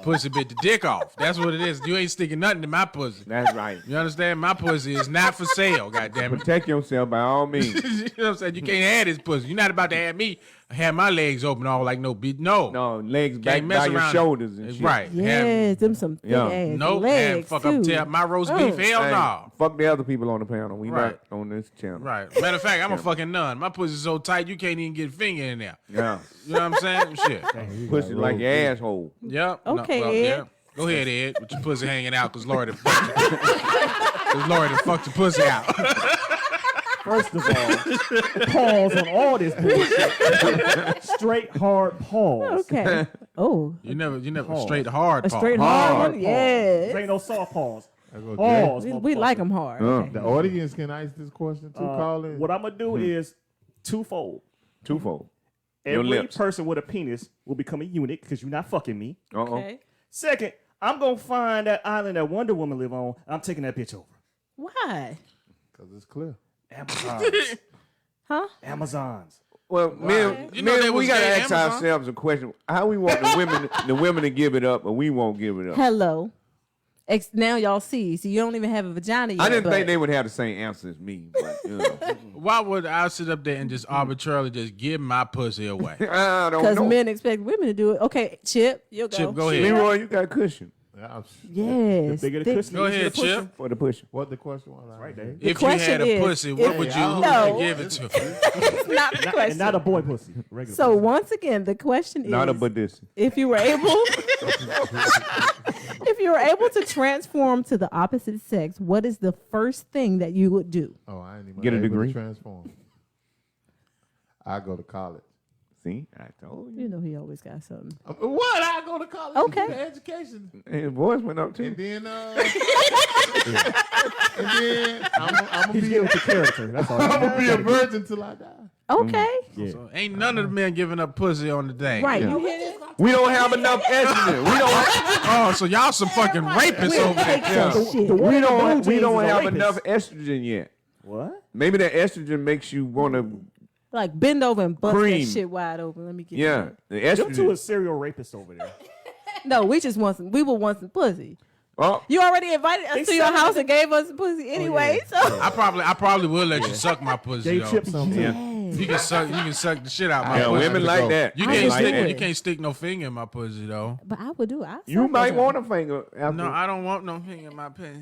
Pussy bit the dick off. That's what it is. You ain't sticking nothing to my pussy. That's right. You understand? My pussy is not for sale. Goddamn it. Protect yourself by all means. You know what I'm saying? You can't have this pussy. You're not about to have me have my legs open all like no beat. No. No, legs back Can't mess by your around. shoulders and shit. Right. Yes, them some thick Yeah. ass Nope. legs And fuck too. up tear my roast beef. Hell Hey, no. Fuck the other people on the panel. We Right. not on this channel. Right. Matter of fact, I'm a fucking nun. My pussy's so tight you can't even get a finger in there. Yeah. You know what I'm saying? Shit. Pussy like your asshole. Yep. Okay, Ed. Yeah. Go ahead, Ed, with your pussy hanging out, because Lord done fucked your pussy out. First of all, pause on all this bullshit. Straight hard pause. Okay. Oh. You never Pause. straight hard A pause. straight hard one? Pause. Yes. There ain't no soft pause. go Pause. We like them hard. Okay. The audience can ask this question too, Colin. What I'm gonna do is twofold. Twofold. Your Every lips. person with a penis will become a eunuch because you're not fucking me. Uh-oh. Okay. Second, I'm gonna find that island that Wonder Woman live on. I'm taking that bitch over. Why? Because it's clear. Amazons. Huh? Amazons. Well, men, You know they we was gotta gay ask Amazon? ourselves a question: how we want the women to give it up, but we won't give it up. Hello. Now y'all see. So you don't even have a vagina yet. I didn't but think they would have the same answer as me, but you know. Why would I sit up there and just arbitrarily just give my pussy away? I don't Because know. men expect women to do it. Okay, Chip, you'll go. Chip, go ahead. Leroy, you got cushion Yes. The bigger the Thick- cushion, Go the easier ahead, the pushing. Chip. for the push. What the question was? Right there. If you question had a is, pussy, if- what would you No. give it to? It's not the And question. not a boy pussy. Regular So pussy. once again, the question Not a is, Buddhist. if you were able, if you were able to transform to the opposite sex, what is the first thing that you would do? Oh, I ain't even Get a able to degree? transform. I go to college. See, I told you. You know he always got something. What? I go to college Okay. for education. And his voice went up too. And then, I'm gonna He's be getting with the character. That's all. I'm gonna be a virgin till I die. Okay. Yeah. So ain't none of the men giving up pussy on the day. Right. Yeah. You hear this? We don't have enough estrogen. We don't. Oh, so y'all some fucking rapists over there. Yeah. Shit. We don't is a have rapist. enough estrogen yet. What? Maybe that estrogen makes you want to. Like bend over and bust Cream. that shit wide open. Let me get Yeah, the Them two estrogen. are serial rapists over there. No, we just want some. We would want some pussy. Oh, You already invited us They to your said- house and gave us some pussy anyway. So I probably will let you suck my pussy. Gave though. Chip some. yeah. You can suck the shit out my Yeah, pussy. women like that. You I can't would do it. you can't stick no finger in my pussy though. but I would do it. You might want a finger. After. No, I don't want no finger in my pussy.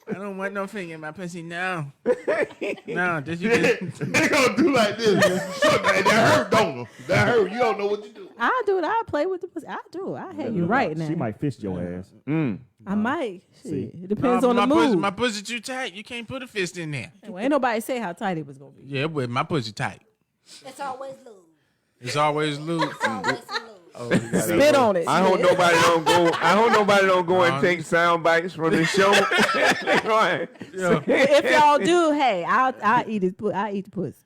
I don't want no finger in my pussy. No, no. Just you just, They gonna do like this. That hurt, don't it? That hurt. You don't know what you do. I do it. I play with the pussy. I do it. I had you right now. She might fist your ass. I might. Shit. See. It depends Nah, on the my pussy, mood. my pussy too tight. You can't put a fist in there. Well, ain't nobody say how tight it was gonna be. Yeah, but my pussy tight. It's always lube. It's always loose. Always lube. Spit on it. I hope shit. nobody don't go. I hope nobody don't go and Um, take sound bites from the show. Right. Yeah. If y'all do, hey, I'll eat it. I eat the pussy.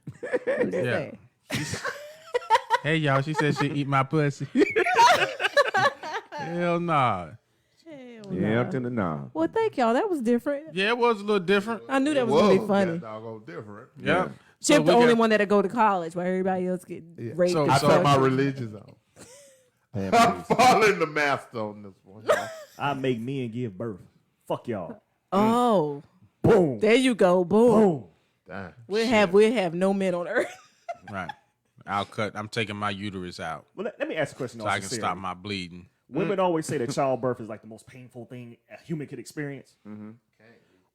I'm just Yeah. saying. Hey y'all, she said she eat my pussy. Hell nah. Hell Yeah, nah. to the nah. Well, thank y'all. That was different. Yeah, it was a little different. I knew that was gonna be funny. That doggone different. Yeah. Chip, So the we only got- one that'll go to college, while everybody else get raped. So- and I so- put my stuff. religions on. I'm following the master on this one. I make men give birth. Fuck y'all. Oh, Boom. there you go. Boom. Boom. Damn. We'll have no men on earth. Right. I'm taking my uterus out Well, let me ask a question. so on I can sincerity. stop my bleeding. Women always say that childbirth is like the most painful thing a human could experience.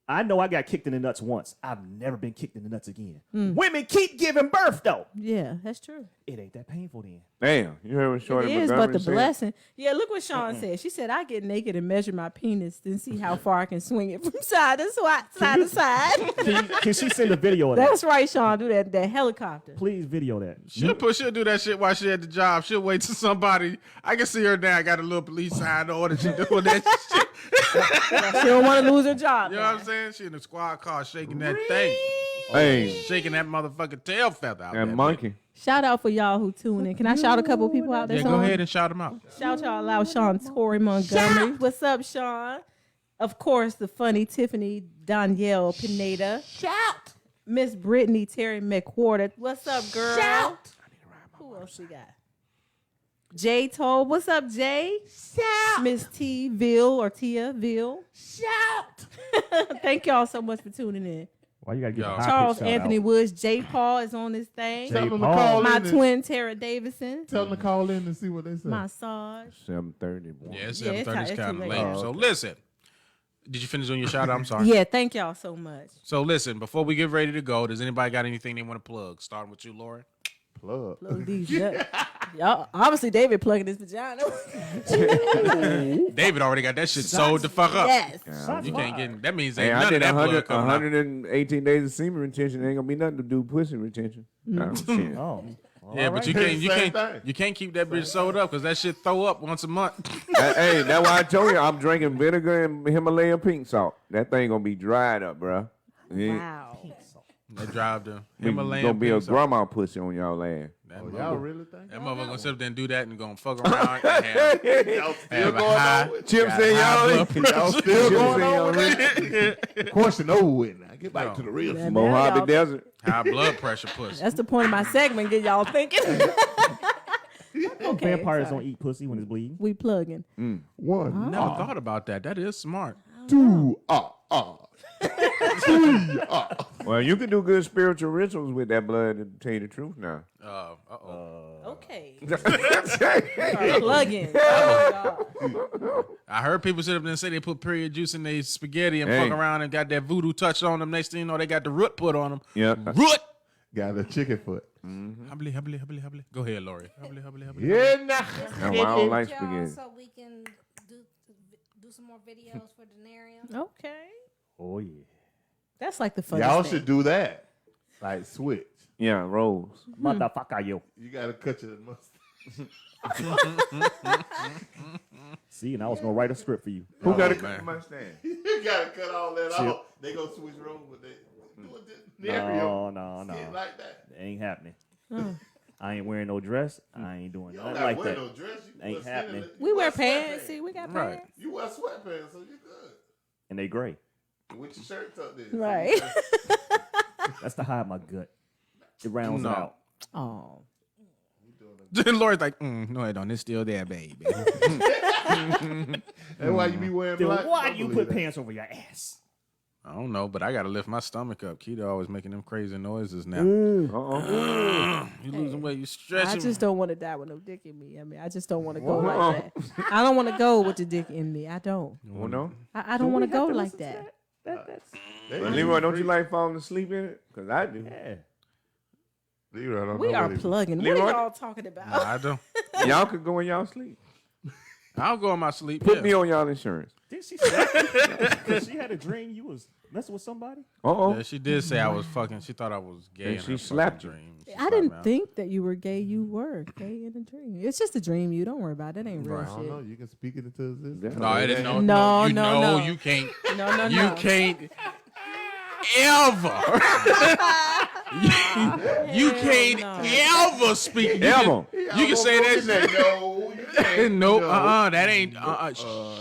I know I got kicked in the nuts once. I've never been kicked in the nuts again. Women keep giving birth, though. Yeah, that's true. It ain't that painful then. Damn, you heard what Shorty It is, but Montgomery the said? blessing. Yeah, look what Sean said. She said, I get naked and measure my penis, then see how far I can swing it from side to side. Can she send a video of that? That's right, Sean. Do that helicopter. Please video that. She'll do that shit while she at the job. She'll wait till somebody. I can see her now. Got a little police sign to order. She doing that shit. She don't want to lose her job. You know what I'm saying? She in the squad car shaking that thing. Hey, Shaking that motherfucking tail feather out that there. monkey. Shout out for y'all who tune in. Can I shout a couple people out? Yeah, That's go on? ahead and shout them out. Shout y'all out, Sean Torrey Montgomery. What's up, Sean? Of course, the funny Tiffany Danielle Pineda. Shout. Miss Brittany Terry McWhorter. What's up, girl? Shout. Who else we got? Jay Toll. What's up, Jay? Shout. Miss T Ville or Tia Ville. Shout. Thank y'all so much for tuning in. Why you gotta give a high Charles pitch shout Anthony out? Woods. J Paul is on this thing. Tell them to call My in. twin Tara Davidson. Tell them to call in and see what they say. Massage. 7:30. Yeah, it's Yeah, 7:30 it's is too kind of late. late. Oh, So listen. Did you finish on your shout out? I'm sorry. Yeah, thank y'all so much. So listen, before we get ready to go, does anybody got anything they want to plug? Starting with you, Lauren. Plug. Plug these y'all, obviously David plugging his vagina. David already got that shit sold the fuck up. Yes. You can't get. That means Hey, ain't I none of did that blood 100, coming out. 118 days of semen retention. Ain't gonna be nothing to do with pussy retention. Shit. Oh. Yeah, but you can't keep that bitch sold up because that shit throw up once a month. Hey, that's why I told you I'm drinking vinegar and Himalayan pink salt. That thing gonna be dried up, bro. Wow. They drive the Himalayan Himalayan gonna be a pink salt. grandma pussy on y'all ass. Y'all really think? That motherfucker gonna sit up there and do that and gonna fuck around and have, Y'all still have a going high, on with Chip got say high y'all blood ain't- pressure. Y'all still Chip going say on with y'all that? Question over with now. Get back No. to the real Yeah, stuff. Mojave y'all- Desert. high blood pressure pussy. That's the point of my segment. Get y'all thinking. Okay, Vampires sorry. don't eat pussy when it's bleeding. We plugging. One. Never thought about that. That is smart. Two. Three. Well, you can do good spiritual rituals with that blood to tell you the truth now. Okay. Hey. Plugging. Oh, God. I heard people sit up there and say they put period juice in their spaghetti and Hey. fuck around and got that voodoo touch on them. Next thing you know, they got the root put on them. Yeah. Root. Got a chicken foot. Hubbly, hubbly, hubbly, hubbly. Go ahead, Lori. Hubbly, hubbly, hubbly. Yeah, nah. That's why I don't like Y'all, spaghetti. so we can do some more videos for Denarium. Okay. Oh yeah. That's like the funniest Y'all thing. should do that. Like switch. Yeah, rolls. Motherfucker, yo. You gotta cut your mustache. See, and I was gonna write a script for you. Who got to cut the mustache? You gotta cut all that Chill. off. They go switch roles with that. Scenario. No. Shit like that. It ain't happening. I ain't wearing no dress. I ain't doing You nothing don't like gotta wear that. no dress. You Ain't wear happening. skinny- We you wear sweatpants. pants. See, we got Right. pants. You wear sweatpants, so you good. And they gray. With your shirt tucked in. Right. That's to hide my gut. It rounds it No. out. Oh. Lori's like, no, it don't. It's still there, baby. That's why you be wearing Then black. why I do you believe put that. pants over your ass? I don't know, but I got to lift my stomach up. Keita always making them crazy noises now. You losing weight, you stretching. I just don't want to die with no dick in me. I mean, I just don't want to go like that. I don't want to go with the dick in me. I don't. Oh, no? I don't want to go like that. But Leroy, don't you like falling asleep in it? Because I do. Yeah. Leroy don't We know are what he- plugging. What Leroy? are y'all talking about? Nah, I don't. Y'all could go in y'all sleep. I'll go in my sleep. Put yeah. me on y'all insurance. Did she slap you? Because she had a dream you was messing with somebody? Uh-oh. Yeah, she did say I was fucking. She thought I was gay. And in she her slapped fucking you. dream. She I slapped me didn't out. think that you were gay. You were gay in a dream. It's just a dream. You don't worry about it. That ain't real Right. I don't know. shit. You can speak it into existence. No, it didn't. No, you no, know, no. you can't. No. You can't ever. you can't ever speak. You Ever. you can say that shit. No, you can't. No, that ain't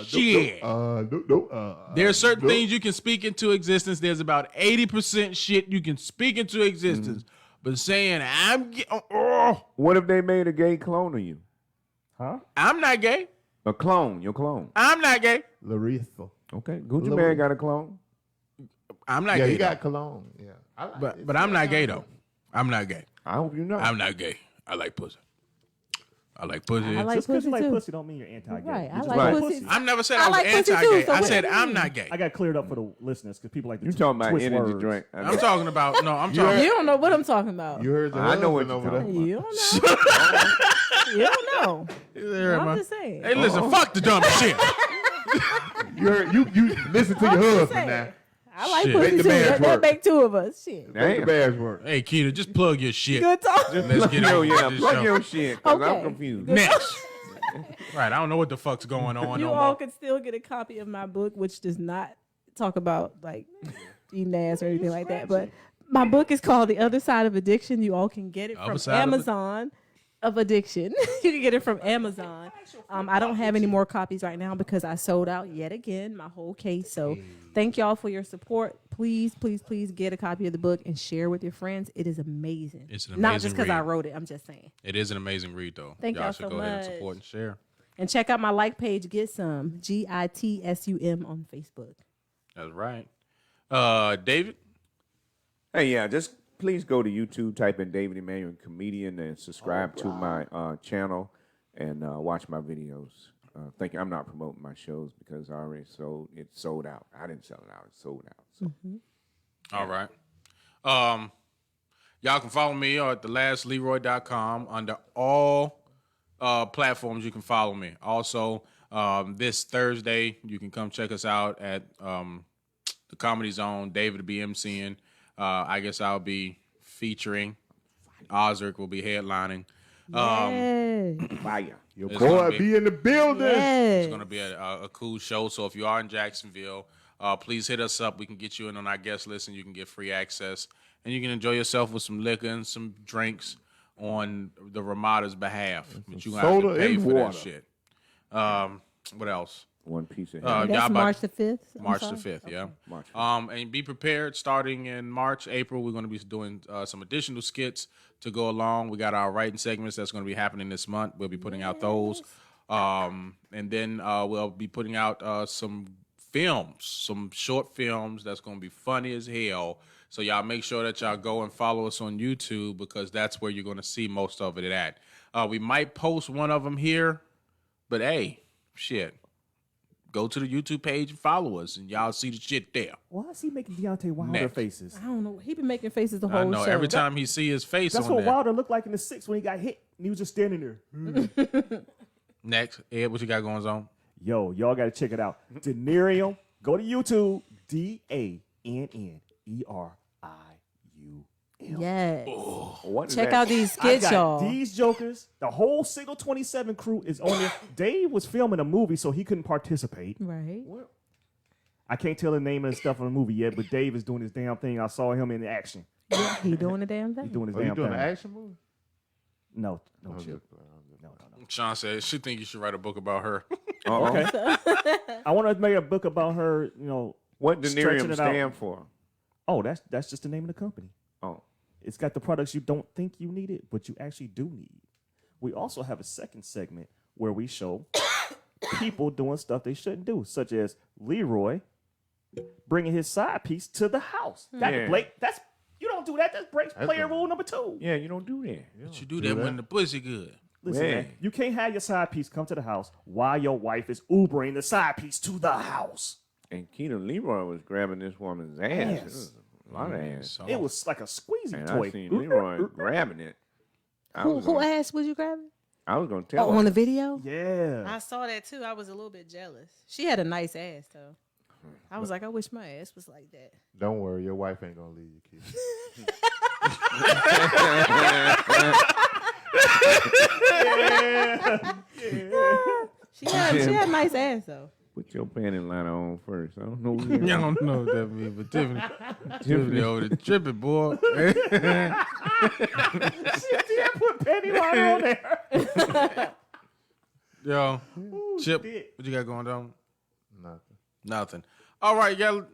shit. There are certain things you can speak into existence. There's about 80% shit you can speak into existence. But saying What if they made a gay clone of you? Huh? I'm not gay. A clone, your clone. I'm not gay. Larissa. Okay, Gucci Man got a clone. I'm not Yeah, gay. you got though. cologne. Yeah. I like it. But I'm not gay though. I'm not gay. I hope you know. I'm not gay. I like pussy. I like pussy. I like Just because pussy you like too. pussy don't mean you're anti-gay. Right. You I just like Right. pussy. I never said I I was like pussy anti-gay. too, so I what said do you I'm mean? not gay. I got cleared up for the listeners because people like to You talking about twist energy words. drink. I'm talking about I'm talking. You don't know what I'm talking about. You heard your I know what husband you're over talking there. You don't know. You don't know. Yeah, I'm man. just saying. Hey, listen, fuck the dumb shit. You heard, you listen to your I'm just husband saying. now. I like Shit. pussy Make the too. marriage That work. make two of us. Shit. Make the badge work. Hey, Keita, just plug your shit. Good talk. Let's get on yeah, with this plug show. your shit, because I'm Okay. confused. Next. Right, I don't know what the fuck's going on You no all more. can still get a copy of my book, which does not talk about like eating ass or anything like that. But my book is called The Other Side of Addiction. You all can get it Other from Side of Ad- Amazon of Addiction. You can get it from Amazon. I don't have any more copies right now because I sold out yet again my whole case. So thank y'all for your support. Please, please, please get a copy of the book and share with your friends. It is amazing. It's an Not amazing just because I read. wrote it. I'm just saying. It is an amazing read, though. Thank y'all should so go ahead and much. support and share. And check out my like page, Get Some, GITSUM on Facebook. That's right. David? Hey, yeah, just please go to YouTube, type in David Emmanuel Comedian, and subscribe to my channel and watch my videos. Thank you. I'm not promoting my shows because I already sold. It sold out. I didn't sell it out. It sold out. So. All right. Y'all can follow me at thelastleroy.com under all platforms. You can follow me. Also, this Thursday, you can come check us out at the Comedy Zone. David will be emceeing. I guess I'll be featuring. Ozric will be headlining. Fire. Your It's boy gonna be in the building. It's going to be a cool show. So if you are in Jacksonville, please hit us up. We can get you in on our guest list, and you can get free access. And you can enjoy yourself with some liquor and some drinks on the Ramada's behalf. But you have to soda pay and for water. that shit. What else? One piece of That's y'all March the 5th? I'm March sorry? the 5th, yeah. March And be prepared. Starting in March, April, we're going to be doing some additional skits to go along. We got our writing segments that's going to be happening this month. We'll be putting out those. And then we'll be putting out some films, some short films that's going to be funny as hell. So y'all make sure that y'all go and follow us on YouTube because that's where you're going to see most of it at. We might post one of them here, but hey, shit. Go to the YouTube page and follow us, and y'all see the shit there. Why is he making Deontay Wilder Next. faces? I don't know. He been making faces the I whole know. show. Every time he see his face That's on what there. Wilder looked like in the 6 when he got hit. And he was just standing there. Next, Ed, what you got going on? Yo, y'all got to check it out. Denerium. Go to YouTube. DANNERIUM. Yes. What is Check that? out these I skits, got y'all. these jokers. The whole Signal 27 crew is on there. Dave was filming a movie, so he couldn't participate. Right. I can't tell the name of the stuff on the movie yet, but Dave is doing his damn thing. I saw him in action. Yeah, he doing the damn thing. He's doing his Are you damn doing thing. an action movie? No, Chip. Sean said she think you should write a book about her. Okay. I want to make a book about her. What stretching Denarium it out. stand for? Oh, that's just the name of the company. Oh, it's got the products you don't think you need it, but you actually do need. We also have a second segment where we show people doing stuff they shouldn't do, such as Leroy bringing his side piece to the house. Yeah. That's you don't do that. That breaks player rule number 2. Yeah, you don't do that. But you do that when the pussy good. Listen, man, you can't have your side piece come to the house while your wife is Ubering the side piece to the house. And Keita Leroy was grabbing this woman's ass. Yes. It was a lot of ass. It was like a squeezy And toy. I seen Leroy grabbing it. Who ass was you grabbing? I was going to tell Oh, her. on the video? Yeah. I saw that too. I was a little bit jealous. She had a nice ass though. I was like, I wish my ass was like that. Don't worry, your wife ain't gonna leave you, kid. She had nice ass though. Put your panty liner on first. I don't know. I don't know what that means, but Tiffany over the tripping, boy. Shit, I put penny liner on there. Yo, Ooh, Chip, shit. what you got going on? Nothing. Nothing. All right, y'all.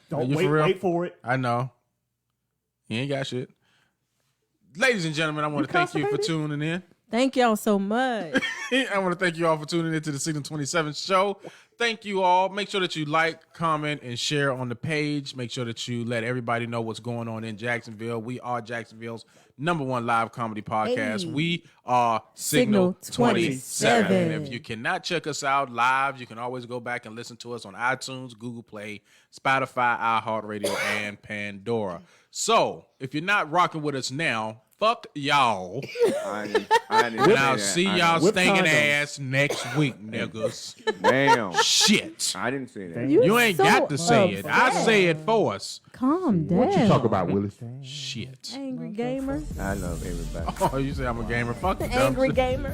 Don't you wait, for real? wait for it. I know. You ain't got shit. Ladies and gentlemen, I want to thank you for tuning in. Thank y'all so much. I want to thank you all for tuning into the Signal 27 show. Thank you all. Make sure that you like, comment, and share on the page. Make sure that you let everybody know what's going on in Jacksonville. We are Jacksonville's #1 live comedy podcast. Hey. We are Signal 27. 27. If you cannot check us out live, you can always go back and listen to us on iTunes, Google Play, Spotify, iHeartRadio, and Pandora. So, if you're not rocking with us now, fuck y'all. I didn't And say I'll that. see I y'all didn't- stinking ass next week, niggas. Damn. Shit. I didn't say that. You ain't got to say it. I say it for us. Calm down. What you talk about, Willis? Shit. Angry gamer. I love everybody. Oh, you say I'm a gamer? Fuck The you, dumb angry shit. gamer.